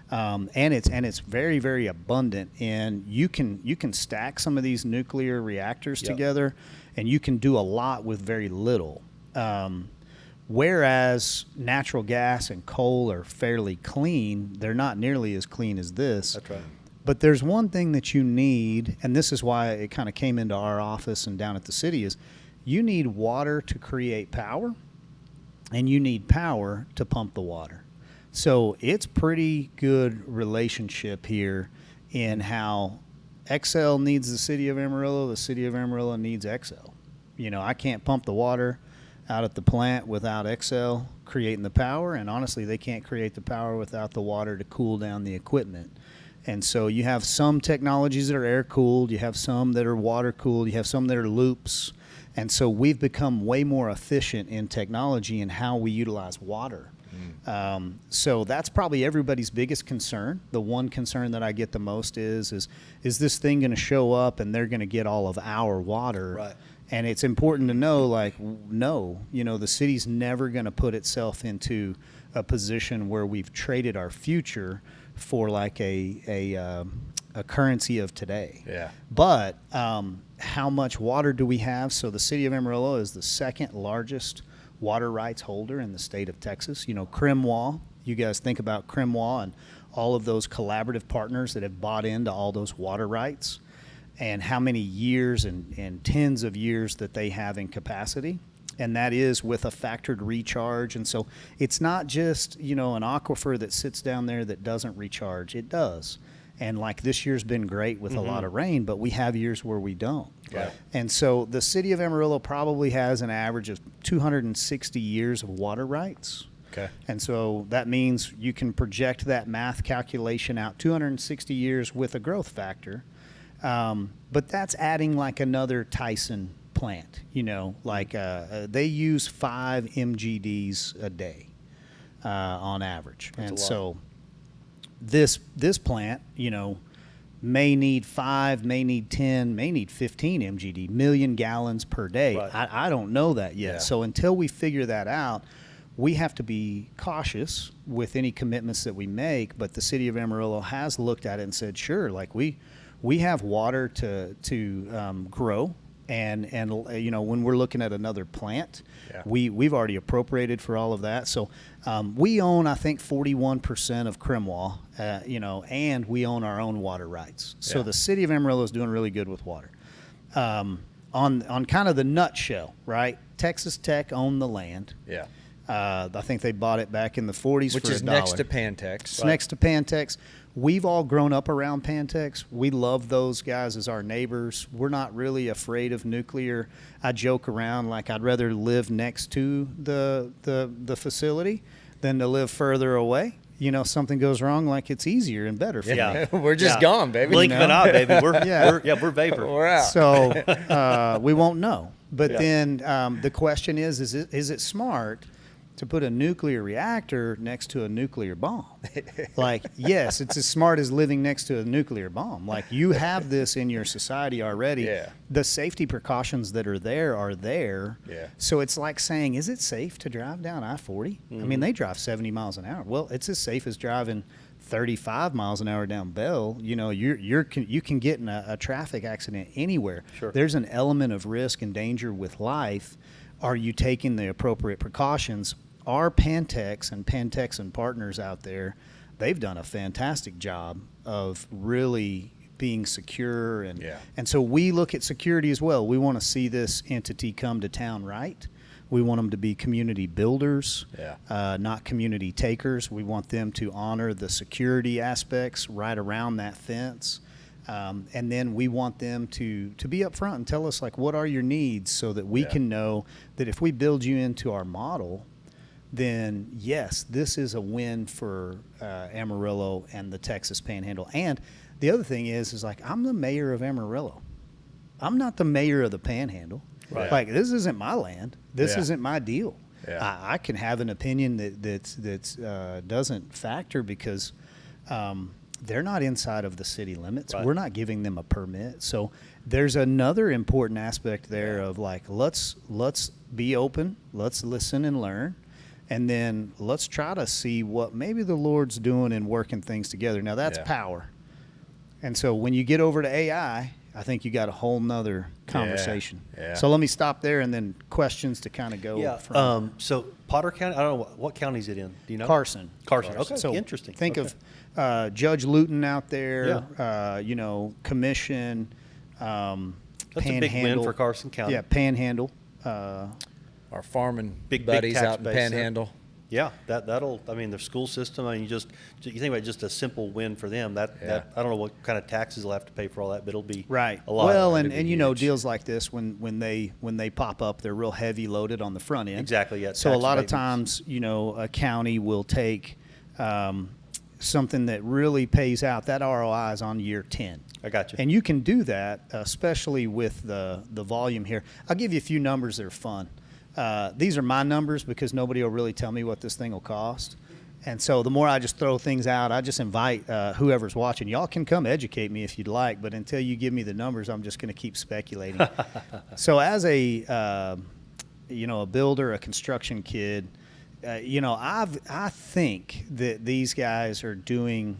S3: And it's very, very abundant, and you can stack some of these nuclear reactors together, and you can do a lot with very little. Whereas natural gas and coal are fairly clean, they're not nearly as clean as this.
S1: That's right.
S3: But there's one thing that you need, and this is why it kind of came into our office and down at the city, is you need water to create power, and you need power to pump the water. So it's pretty good relationship here in how Xcel needs the city of Amarillo, the city of Amarillo needs Xcel. I can't pump the water out at the plant without Xcel creating the power, and honestly, they can't create the power without the water to cool down the equipment. And so you have some technologies that are air-cooled, you have some that are water-cooled, you have some that are loops. And so we've become way more efficient in technology and how we utilize water. So that's probably everybody's biggest concern. The one concern that I get the most is this thing going to show up and they're going to get all of our water?
S1: Right.
S3: And it's important to know, no, the city's never going to put itself into a position where we've traded our future for like a currency of today.
S2: Yeah.
S3: But how much water do we have? So the city of Amarillo is the second largest water rights holder in the state of Texas. Cremwa, you guys think about Cremwa and all of those collaborative partners that have bought into all those water rights, and how many years and tens of years that they have in capacity. And that is with a factored recharge. And so it's not just, an aquifer that sits down there that doesn't recharge. It does. And like this year's been great with a lot of rain, but we have years where we don't.
S1: Right.
S3: And so the city of Amarillo probably has an average of 260 years of water rights.
S2: Okay.
S3: And so that means you can project that math calculation out 260 years with a growth factor. But that's adding like another Tyson plant, they use 5 MGDs a day on average.
S1: That's
S3: and
S1: a lot.
S3: So this plant, may need 5, may need 10, may need 15 MGD, million gallons per day.
S1: Right.
S3: I don't know that yet.
S2: Yeah.
S3: So until we figure that out, we have to be cautious with any commitments that we make. But the city of Amarillo has looked at it and said, sure, like we we have water to grow. And you know, when we're looking at another plant, we've already appropriated for all of that. So we own, I think, 41% of Cremwell, you know, and we own our own water rights. So the city of Amarillo is doing really good with water. On kind of the nutshell, right? Texas Tech owned the land.
S2: Yeah.
S3: I think they bought it back in the 40s
S2: Which
S3: for
S2: is
S3: $1.
S2: next to Pantex.
S3: It's next to Pantex. We've all grown up around Pantex. We love those guys as our neighbors. We're not really afraid of nuclear. I joke around like I'd rather live next to the facility than to live further away. You know, something goes wrong, like it's easier and better for me.
S2: We're just gone, baby.
S1: Blink of an eye, baby. We're vapor.
S2: We're out.
S3: So we won't know. But then the question is it smart to put a nuclear reactor next to a nuclear bomb? Like, yes, it's as smart as living next to a nuclear bomb. Like, you have this in your society already.
S2: Yeah.
S3: The safety precautions that are there are there.
S2: Yeah.
S3: So it's like saying, is it safe to drive down I-40? I mean, they drive 70 miles an hour. Well, it's as safe as driving 35 miles an hour down Bell. You know, you can get in a traffic accident anywhere.
S1: Sure.
S3: There's an element of risk and danger with life. Are you taking the appropriate precautions? Our Pantex and Pantexan partners out there, they've done a fantastic job of really being secure. And so we look at security as well. We want to see this entity come to town right. We want them to be community builders, not community takers. We want them to honor the security aspects right around that fence. And then we want them to be upfront and tell us, like, what are your needs, so that we can know that if we build you into our model, then yes, this is a win for Amarillo and the Texas Panhandle. And the other thing is like, I'm the mayor of Amarillo. I'm not the mayor of the Panhandle.
S2: Right.
S3: Like, this isn't my land. This
S2: Yeah.
S3: isn't my deal.
S2: Yeah.
S3: I can have an opinion that doesn't factor because they're not inside of the city limits.
S1: Right.
S3: We're not giving them a permit. So there's another important aspect there of like, let's be open, let's listen and learn. And then let's try to see what maybe the Lord's doing and working things together. Now, that's power. And so when you get over to AI, I think you got a whole nother conversation.
S2: Yeah.
S3: So let me stop there, and then questions to kind of go from
S1: So Potter County, I don't know, what county is it in? Do you know?
S3: Carson.
S1: Okay,
S3: So
S1: interesting.
S3: Think
S1: Okay.
S3: of Judge Luton out there, you know, Commission,
S1: That's
S3: Panhandle.
S1: a big win for Carson County.
S3: Yeah, Panhandle.
S2: Our farming
S1: Big
S2: buddies
S1: tax
S2: out in
S1: base there.
S2: Panhandle.
S1: Yeah, that'll. I mean, the school system. I mean, you think about just a simple win for them. That I don't know what kind of taxes they'll have to pay for all that, but it'll be
S3: Right.
S1: a lot.
S3: Well,
S1: It'll
S3: and
S1: be
S3: you know,
S1: huge.
S3: deals like this when they pop up, they're real heavy loaded on the front end.
S1: Exactly. Yeah.
S3: So a
S1: tax
S3: lot of
S1: abatements.
S3: times, you know, a county will take something that really pays out. That ROI is on year 10.
S1: I got you.
S3: And you can do that, especially with the volume here. I'll give you a few numbers that are fun. These are my numbers because nobody will really tell me what this thing will cost. And so the more I just throw things out, I just invite whoever's watching. Y'all can come educate me if you'd like, but until you give me the numbers, I'm just going to keep speculating. So as a builder, a construction kid, I think that these guys are doing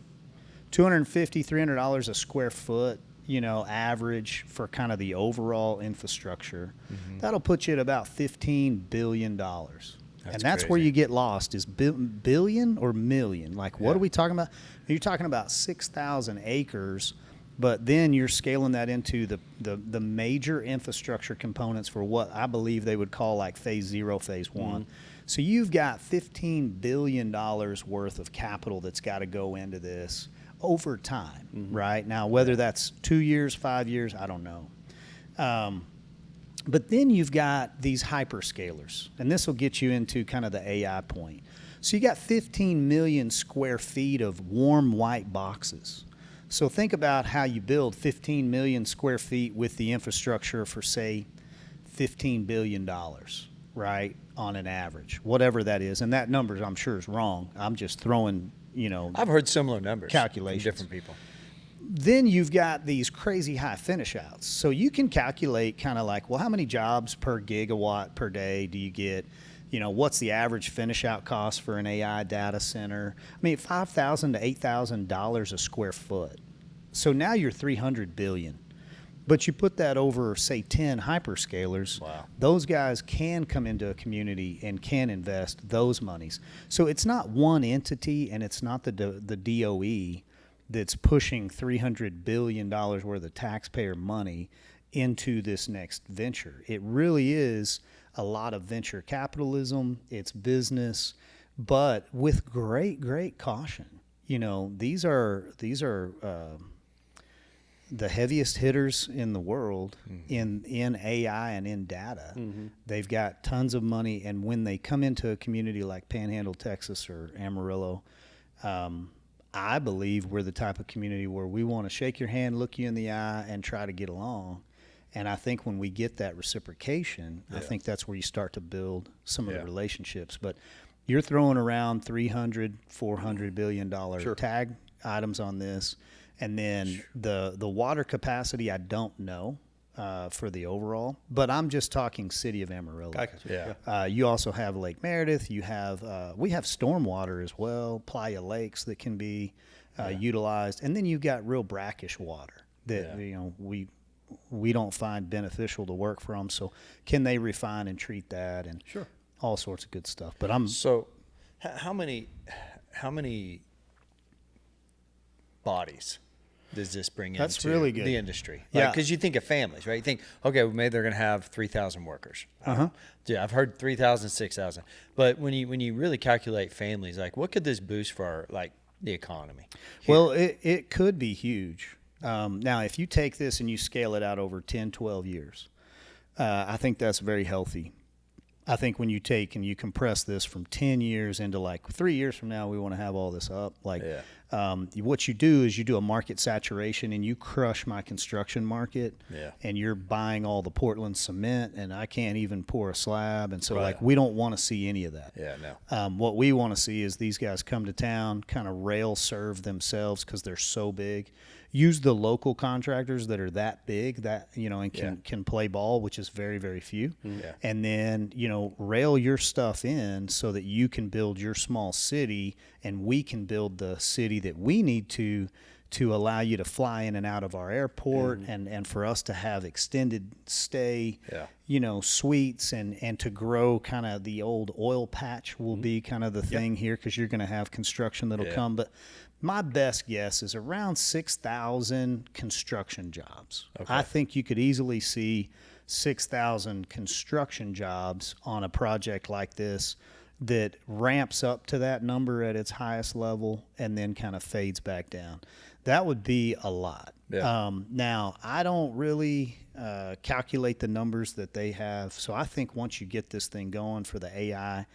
S3: $250, $300 a square foot, you know, average for kind of the overall infrastructure. Mm-hmm. That'll put you at about $15 billion. And that's where you get lost is billion or million. Like, what are we talking about? You're talking about 6,000 acres, but then you're scaling that into the major infrastructure components for what I believe they would call like phase 0, phase 1. Mm-hmm. So you've got $15 billion worth of capital that's got to go into this over time, right? Now, whether that's 2 years, 5 years, I don't know. But then you've got these hyperscalers, and this will get you into kind of the AI point. So you got 15 million square feet of warm white boxes. So think about how you build 15 million square feet with the infrastructure for, say, $15 billion, right, on an average, whatever that is. And that number, I'm sure, is wrong. I'm just throwing,
S2: I've heard similar numbers.
S3: Calculations.
S2: From different people.
S3: Then you've got these crazy high finish outs. So you can calculate kind of like, well, how many jobs per gigawatt per day do you get? What's the average finish out cost for an AI data center? I mean, $5,000 to $8,000 a square foot. So now you're 300 billion. But you put that over, say, 10 hyperscalers.
S2: Wow.
S3: Those guys can come into a community and can invest those monies. So it's not one entity, and it's not the DOE that's pushing $300 billion worth of taxpayer money into this next venture. It really is a lot of venture capitalism. It's business, but with great caution. You know, these are the heaviest hitters in the world in AI and in data. They've got tons of money, and when they come into a community like Panhandle, Texas, or Amarillo, I believe we're the type of community where we want to shake your hand, look you in the eye, and try to get along. And I think when we get that reciprocation, I think that's where you start to build some of the relationships. But you're throwing around $400 billion tag items on this. And then the water capacity, I don't know for the overall, but I'm just talking city of Amarillo. You also have Lake Meredith. You have we have stormwater as well, Playa Lakes that can be utilized, and then you've got real brackish water that you know we don't find beneficial to work from. So can they refine and treat that and all sorts of good stuff? But I'm
S2: so how many bodies does this bring
S3: That's
S2: into
S3: really good.
S2: the industry?
S3: Yeah.
S2: Because you think of families, right? You think, okay, well, maybe they're going to have 3,000 workers. Yeah, I've heard 3,000, 6,000. But when you really calculate families, like what could this boost for the economy?
S3: Well, it could be huge. Now, if you take this and you scale it out over 10, 12 years, I think that's very healthy. I think when you take and you compress this from 10 years into 3 years from now, we want to have all this up. What you do is you do a market saturation and you crush my construction market. And you're buying all the Portland cement, and I can't even pour a slab. And so we don't want to see any of that. What we want to see is these guys come to town, kind of rail serve themselves because they're so big. Use the local contractors that are that big that, and can play ball, which is very, very few. And then, rail your stuff in so that you can build your small city and we can build the city that we need to allow you to fly in and out of our airport and for us to have extended stay, suites and to grow. Kind of the old oil patch will be kind of the thing here because you're going to have construction that'll come. But my best guess is around 6,000 construction jobs. I think you could easily see 6,000 construction jobs on a project like this that ramps up to that number at its highest level and then kind of fades back down. That would be a lot. Now, I don't really calculate the numbers that they have. So I think once you get this thing going for the AI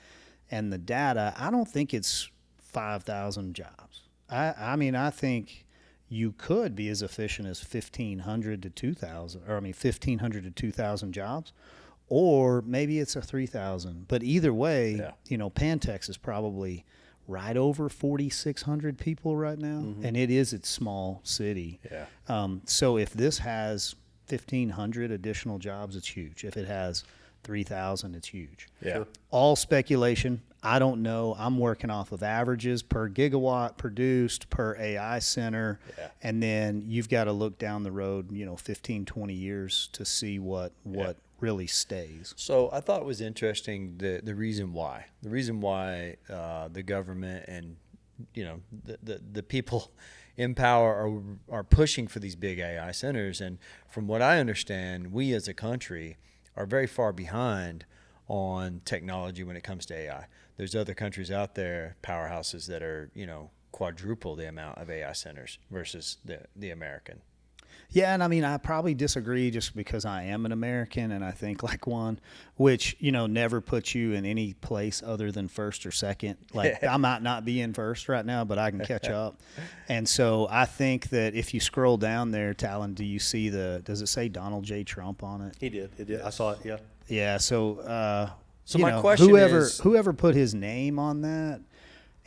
S3: and the data, I don't think it's 5,000 jobs. I think you could be as efficient as 1,500 to 2,000, 1,500 to 2,000 jobs, or maybe it's a 3,000. But either way, Pantex is probably right over 4,600 people right now, and it is its small city. So if this has 1,500 additional jobs, it's huge. If it has 3,000, it's huge. All speculation. I don't know. I'm working off of averages per gigawatt produced per AI center. And then you've got to look down the road, 15, 20 years to see what really stays.
S2: So I thought it was interesting the reason why. The reason why the government and, the people in power are pushing for these big AI centers. And from what I understand, we as a country are very far behind on technology when it comes to AI. There's other countries out there, powerhouses that are, quadruple the amount of AI centers versus the American.
S3: Yeah, and I probably disagree just because I am an American and I think like one, which, never puts you in any place other than first or second. I might not be in first right now, but I can catch up. And so I think that if you scroll down there, Talon, do you see does it say Donald J. Trump on it?
S1: He did. It did. I saw it,
S3: Yeah, so
S2: my question is,
S3: whoever put his name on that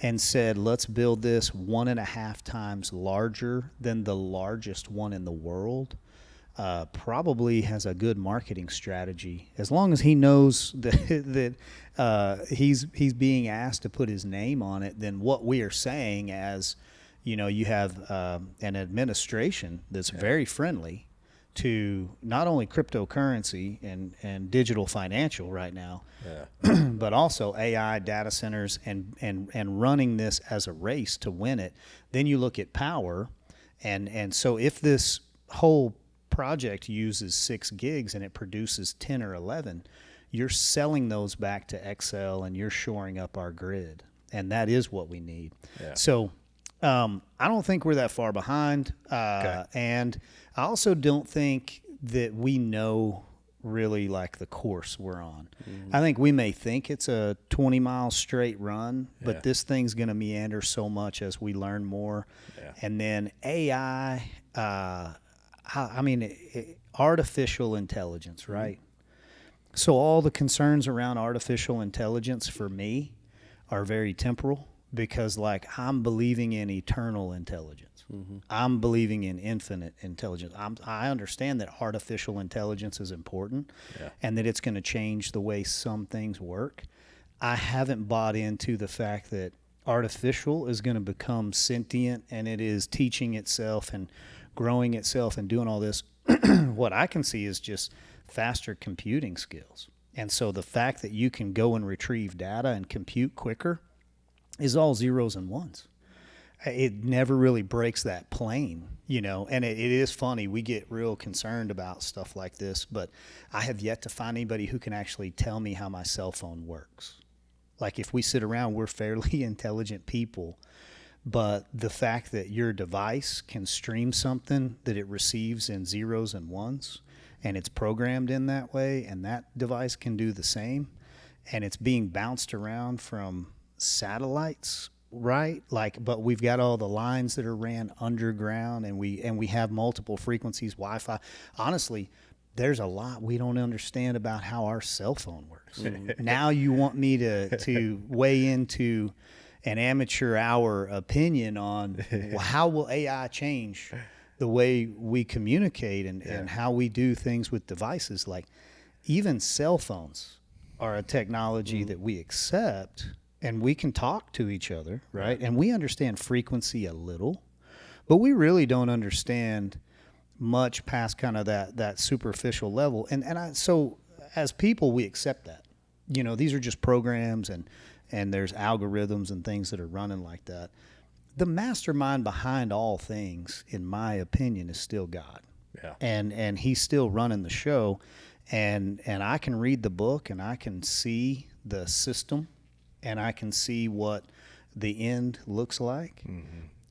S3: and said, let's build this 1.5 times larger than the largest one in the world, probably has a good marketing strategy. As long as he knows that he's being asked to put his name on it, then what we are saying as, you have an administration that's very friendly to not only cryptocurrency and digital financial right now, but also AI data centers and running this as a race to win it. Then you look at power, and so if this whole project uses 6 gigs and it produces 10 or 11, you're selling those back to Excel and you're shoring up our grid, and that is what we need. So I don't think we're that far behind, and I also don't think that we know really like the course we're on. I think we may think it's a 20-mile straight run, but this thing's going to meander so much as we learn more. And then AI, artificial intelligence, right? So all the concerns around artificial intelligence for me are very temporal, because like I'm believing in eternal intelligence. I'm believing in infinite intelligence. I understand that artificial intelligence is important and that it's going to change the way some things work. I haven't bought into the fact that artificial is going to become sentient and it is teaching itself and growing itself and doing all this. What I can see is just faster computing skills. And so the fact that you can go and retrieve data and compute quicker is all zeros and ones. It never really breaks that plane, and it is funny. We get real concerned about stuff like this, but I have yet to find anybody who can actually tell me how my cell phone works. Like if we sit around, we're fairly intelligent people, but the fact that your device can stream something that it receives in zeros and ones, and it's programmed in that way, and that device can do the same, and it's being bounced around from satellites, right? But we've got all the lines that are ran underground, and we have multiple frequencies, Wi-Fi. Honestly, there's a lot we don't understand about how our cell phone works. Now you want me to weigh into an amateur hour opinion on how will AI change the way we communicate and how we do things with devices. Like even cell phones are a technology that we accept, and we can talk to each other, right? And we understand frequency a little, but we really don't understand much past kind of that superficial level. So as people, we accept that. These are just programs and there's algorithms and things that are running like that. The mastermind behind all things, in my opinion, is still God. And he's still running the show. And I can read the book and I can see the system and I can see what the end looks like.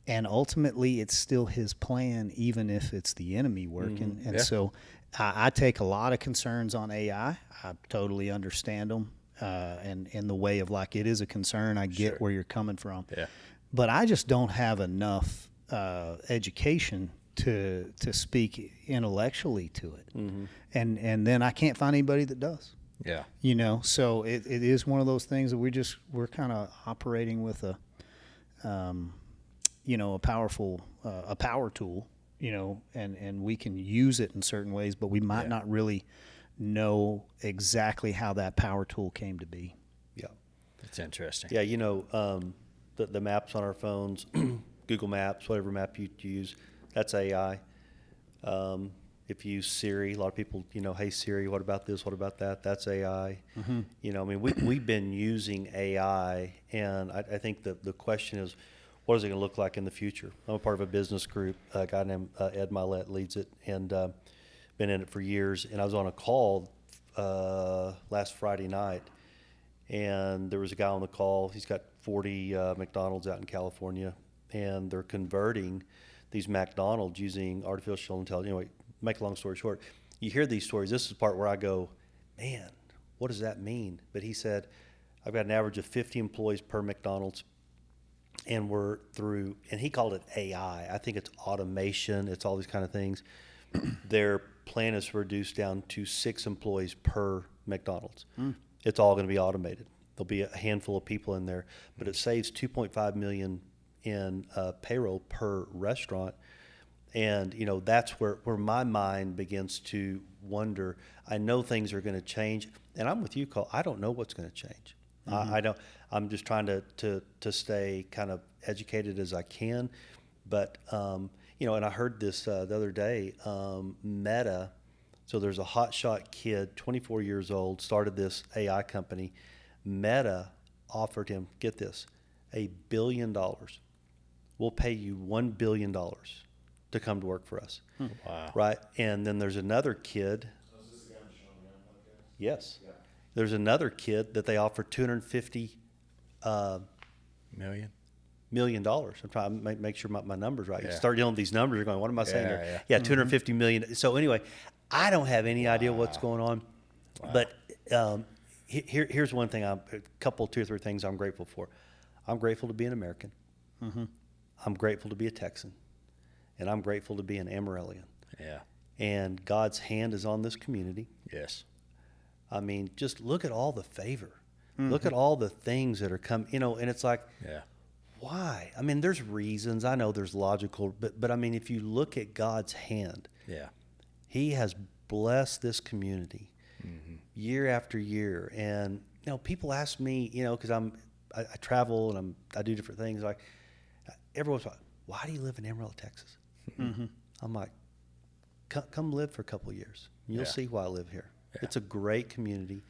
S3: And ultimately, it's still his plan, even if it's the enemy working. And so I take a lot of concerns on AI. I totally understand them. And in the way of like, it is a concern. I get where you're coming from. But I just don't have enough education to speak intellectually to it. And then I can't find anybody that does. So it is one of those things that we're kind of operating with a powerful a power tool, and we can use it in certain ways, but we might not really know exactly how that power tool came to be.
S2: That's interesting.
S1: The maps on our phones, Google Maps, whatever map you use, that's AI. If you use Siri, a lot of people, hey Siri, what about this? What about that? That's AI. We've been using AI, and I think the question is, what is it going to look like in the future? I'm a part of a business group. A guy named Ed Milet leads it, and been in it for years. And I was on a call last Friday night, and there was a guy on the call. He's got 40 McDonald's out in California, and they're converting these McDonald's using artificial intelligence. Anyway, make a long story short, you hear these stories. This is the part where I go, man, what does that mean? But he said, I've got an average of 50 employees per McDonald's, and we're through, and he called it AI. I think it's automation. It's all these kind of things. Their plan is to reduce down to 6 employees per McDonald's. It's all going to be automated. There'll be a handful of people in there, but it saves $2.5 million in payroll per restaurant. And, that's where my mind begins to wonder. I know things are going to change, and I'm with you, Cole. I don't know what's going to change. I don't. I'm just trying to stay kind of educated as I can. But, and I heard this the other day, Meta, so there's a hotshot kid, 24 years old, started this AI company. Meta offered him, get this, $1 billion. We'll pay you $1 billion to come to work for us.
S2: Wow.
S1: Right? And then there's another kid.
S4: So is this the guy on the Sean Young podcast?
S1: Yes.
S4: Yeah.
S1: There's another kid that they offered $250
S2: Million.
S1: million. I'm trying to make sure my numbers right. You
S2: Yeah.
S1: start dealing with these numbers, you're going, what am I saying
S2: Yeah,
S1: here?
S2: yeah.
S1: 250 million. So anyway, I don't have any idea what's going on, but here's one thing. Two or three things I'm grateful for. I'm grateful to be an American. I'm grateful to be a Texan, and I'm grateful to be an Amarillian.
S2: Yeah.
S1: And God's hand is on this community.
S2: Yes.
S1: I mean, just look at all the favor. Look at all the things that are coming, and it's like,
S2: Yeah.
S1: why? I mean, there's reasons. I know there's logical, but I mean, if you look at God's hand,
S2: Yeah.
S1: He has blessed this community year after year. And, people ask me, because I travel and I do different things. Like, everyone's like, why do you live in Amarillo, Texas? I'm like, come live for a couple of years. You'll
S2: Yeah.
S1: see why I live here.
S2: Yeah.
S1: It's a great community.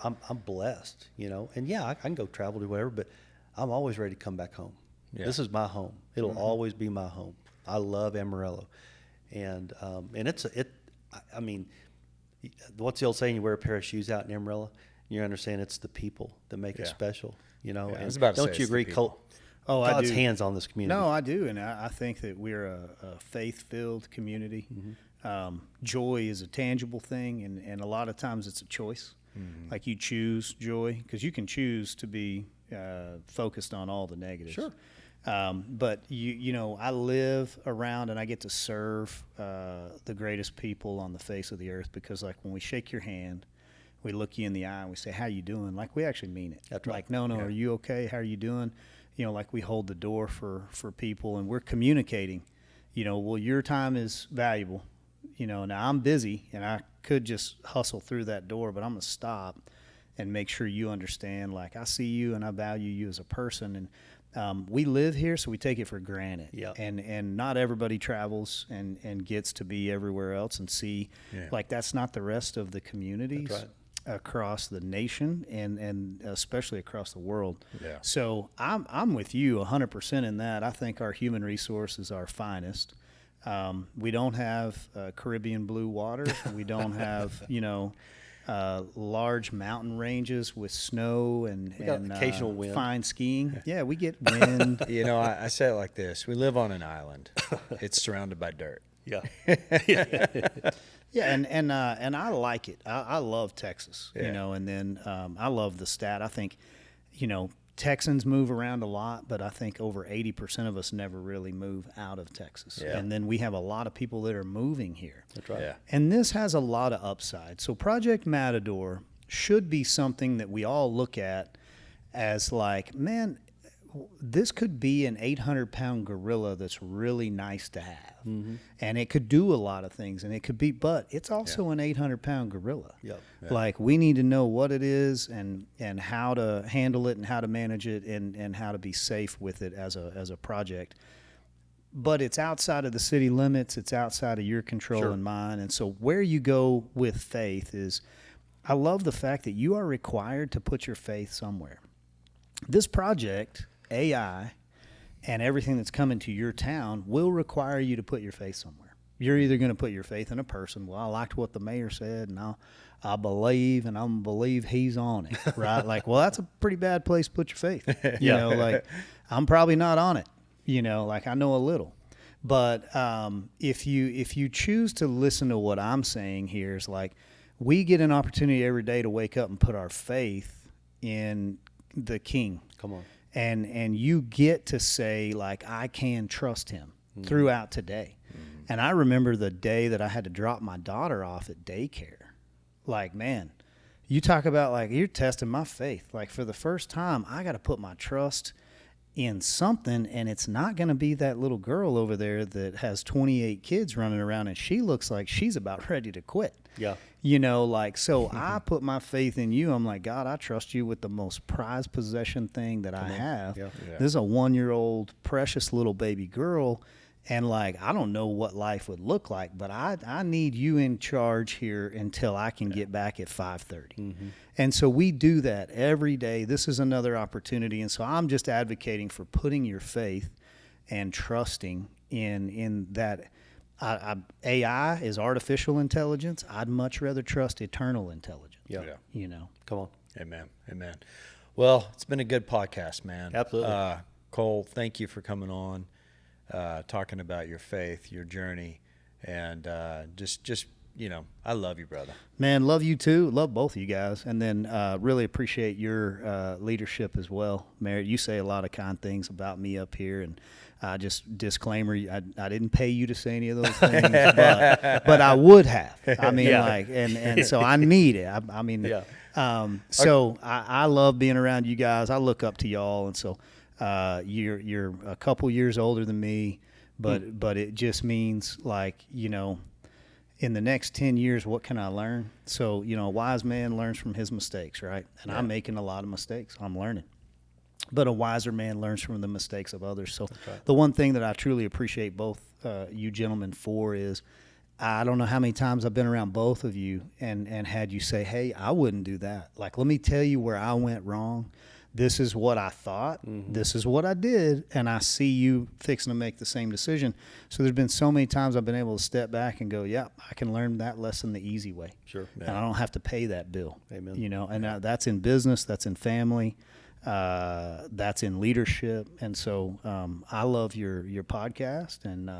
S1: I'm blessed, and yeah, I can go travel, do whatever, but I'm always ready to come back home.
S2: Yeah.
S1: This is my home. It'll always be my home. I love Amarillo, and I mean, what's the old saying? You wear a pair of shoes out in Amarillo, you understand it's the people that make it
S2: Yeah.
S1: special.
S2: I
S1: And
S2: was about to
S1: don't
S2: say
S1: you
S2: it's the
S1: agree,
S2: people.
S1: Cole?
S3: Oh, I
S1: God's
S3: do.
S1: hands on this community.
S3: No, I do, and I think that we're a faith-filled community. Joy is a tangible thing, and a lot of times it's a choice. Like you choose joy because you can choose to be focused on all the negatives.
S1: Sure.
S3: But I live around and I get to serve the greatest people on the face of the earth because, like, when we shake your hand, we look you in the eye and we say, "How you doing?" Like, we actually mean it.
S1: That's right.
S3: Like, no,
S2: Yeah.
S3: are you okay? How are you doing? Like, we hold the door for people and we're communicating. Well, your time is valuable. Now I'm busy and I could just hustle through that door, but I'm going to stop and make sure you understand, like, I see you and I value you as a person. And we live here, so we take it for granted.
S1: Yeah.
S3: And not everybody travels and gets to be everywhere else and see,
S2: Yeah.
S3: like, that's not the rest of the communities
S1: That's right.
S3: across the nation and especially across the world.
S2: Yeah.
S3: So I'm with you 100% in that. I think our human resource is our finest. We don't have Caribbean blue water. We don't have, large mountain ranges with snow and
S1: got occasional wind.
S3: fine skiing. Yeah, we get wind.
S2: I say it like this: we live on an island. It's surrounded by dirt.
S1: Yeah.
S3: Yeah, and I like it. I love Texas,
S2: Yeah.
S3: and then I love the stat. I think, Texans move around a lot, but I think over 80% of us never really move out of Texas.
S2: Yeah.
S3: And then we have a lot of people that are moving here.
S1: That's right.
S2: Yeah.
S3: And this has a lot of upside. So Project Matador should be something that we all look at as like, man, this could be an 800-pound gorilla that's really nice to have. And it could do a lot of things, and it could be, but it's also an 800-pound gorilla.
S1: Yep.
S3: Like, we need to know what it is and how to handle it and how to manage it and how to be safe with it as a project. But it's outside of the city limits. It's outside of your control
S1: Sure.
S3: and mine. And so where you go with faith is, I love the fact that you are required to put your faith somewhere. This project, AI, and everything that's coming to your town will require you to put your faith somewhere. You're either going to put your faith in a person. Well, I liked what the mayor said, and I believe, and I'm going to believe he's on it, right? Like, well, that's a pretty bad place to put your faith. Like, I'm probably not on it. Like, I know a little. But if you choose to listen to what I'm saying here, is like, we get an opportunity every day to wake up and put our faith in the King.
S1: Come on.
S3: And you get to say, like, I can trust him throughout today. And I remember the day that I had to drop my daughter off at daycare. Like, man, you talk about, like, you're testing my faith. Like, for the first time, I got to put my trust in something, and it's not going to be that little girl over there that has 28 kids running around and she looks like she's about ready to quit.
S1: Yeah.
S3: You know, like, so I put my faith in you. I'm like, God, I trust you with the most prized possession thing that I have.
S1: Yeah.
S3: This is a 1-year-old precious little baby girl. And like, I don't know what life would look like, but I need you in charge here until I can get back at 5:30. And so we do that every day. This is another opportunity. And so I'm just advocating for putting your faith and trusting in that. AI is artificial intelligence. I'd much rather trust eternal intelligence.
S1: Yeah.
S3: You know.
S1: Come on.
S2: Amen. Well, it's been a good podcast, man.
S1: Absolutely.
S2: Cole, thank you for coming on, talking about your faith, your journey, and just I love you, brother.
S3: Man, love you too. Love both of you guys. And then really appreciate your leadership as well, Merritt. You say a lot of kind things about me up here, and just disclaimer, I didn't pay you to say any of those things, but I would have. I mean, and so I need it. I mean, so I love being around you guys. I look up to y'all, and so you're a couple years older than me, but it just means like, in the next 10 years, what can I learn? So, a wise man learns from his mistakes, right? And I'm making a lot of mistakes. I'm learning. But a wiser man learns from the mistakes of others. So the one thing that I truly appreciate both you gentlemen for is I don't know how many times I've been around both of you and had you say, hey, I wouldn't do that. Like, let me tell you where I went wrong. This is what I thought. This is what I did. And I see you fixing to make the same decision. So there's been so many times I've been able to step back and go, yeah, I can learn that lesson the easy way.
S1: Sure.
S3: And I don't have to pay that bill.
S1: Amen.
S3: And that's in business, that's in family, that's in leadership. And so I love your podcast and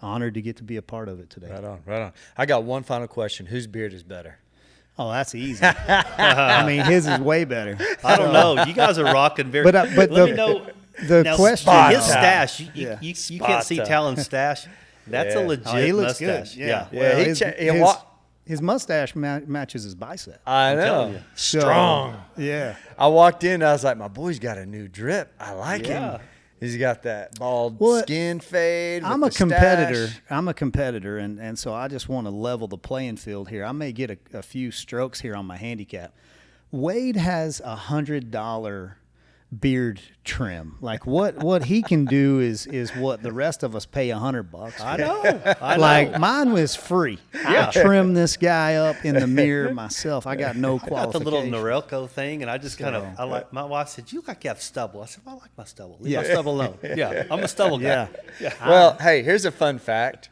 S3: honored to get to be a part of it today.
S2: Right on. I got one final question. Whose beard is better?
S3: Oh, that's easy. I mean, his is way better.
S1: I don't know. You guys are rocking very.
S3: But
S1: Let me know.
S3: The
S1: Now,
S3: question,
S1: his stash. You can't see
S2: Spot.
S1: Talon's stash. That's a legit
S3: he looks
S1: mustache.
S3: good. Yeah.
S2: Yeah,
S3: Well, his mustache matches his bicep.
S2: I
S1: telling
S2: know.
S1: you.
S3: So,
S2: Strong.
S3: Yeah.
S2: I walked in, I was like, my boy's got a new drip. I like
S1: Yeah.
S2: him. He's got that bald
S3: Well,
S2: skin fade.
S3: I'm
S2: with
S3: a
S2: the
S3: competitor.
S2: stash.
S3: I'm a competitor, and so I just want to level the playing field here. I may get a few strokes here on my handicap. Wade has $100 beard trim. Like what he can do is what the rest of us pay $100.
S1: I know.
S3: Like mine was free. I trimmed this guy up in the mirror myself. I got no
S1: I got the
S3: qualification.
S1: little Norelco thing, and I just I like. My wife said, "You like you have stubble." I said, well, "I like my stubble. Leave my stubble alone." Yeah, I'm a stubble guy.
S3: Yeah.
S2: Well, hey, here's a fun fact.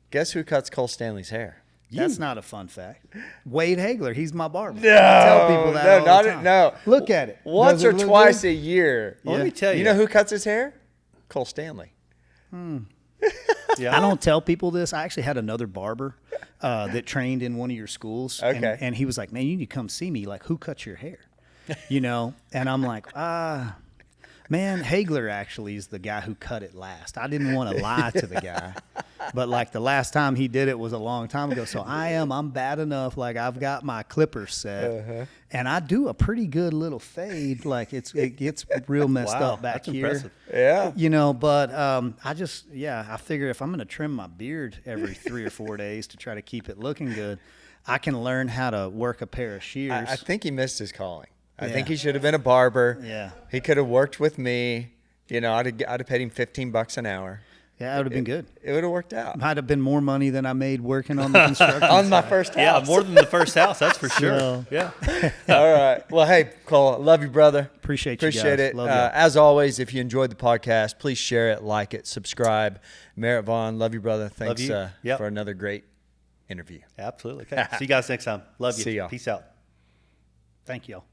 S2: Guess who cuts Cole Stanley's hair?
S3: That's not a fun fact. Wade Hagler, he's my barber. I tell people that all the time.
S2: No.
S3: Look at it.
S2: Once
S3: Does it
S2: or
S3: look
S2: twice
S3: good?
S2: a year.
S1: Well, let me tell you.
S2: You know who cuts his hair? Cole Stanley.
S1: Yeah.
S3: I don't tell people this. I actually had another barber that trained in one of your schools.
S2: Okay.
S3: And he was like, man, you need to come see me. Like, who cuts your hair? And I'm like, man, Hagler actually is the guy who cut it last. I didn't want to lie to the guy. But like the last time he did it was a long time ago. So I'm bad enough. Like I've got my clippers set and I do a pretty good little fade. Like it gets real messed
S1: Wow,
S3: up back
S1: that's
S3: here.
S1: impressive.
S2: Yeah.
S3: But I figure if I'm going to trim my beard every 3 or 4 days to try to keep it looking good, I can learn how to work a pair of shears.
S2: I think he missed his calling. I
S3: Yeah.
S2: think he should have been a barber.
S3: Yeah.
S2: He could have worked with me. I'd have paid him $15 an hour.
S3: Yeah, that would have been good.
S2: It would have worked out.
S3: Might have been more money than I made working on the construction.
S2: On my
S3: site.
S2: first
S1: Yeah,
S2: house.
S1: more than the first house, that's for sure.
S3: So-
S1: Yeah.
S2: All right. Well, hey, Cole, love you, brother.
S3: Appreciate you
S2: Appreciate
S3: guys.
S2: it.
S3: Love y'all.
S2: As always, if you enjoyed the podcast, please share it, like it, subscribe. Merritt Vaughn, love you, brother. Thanks
S1: you. Yep.
S2: for another great interview.
S1: Absolutely. Okay. See you guys next time. Love you.
S2: See y'all.
S1: Peace out.
S3: Thank y'all.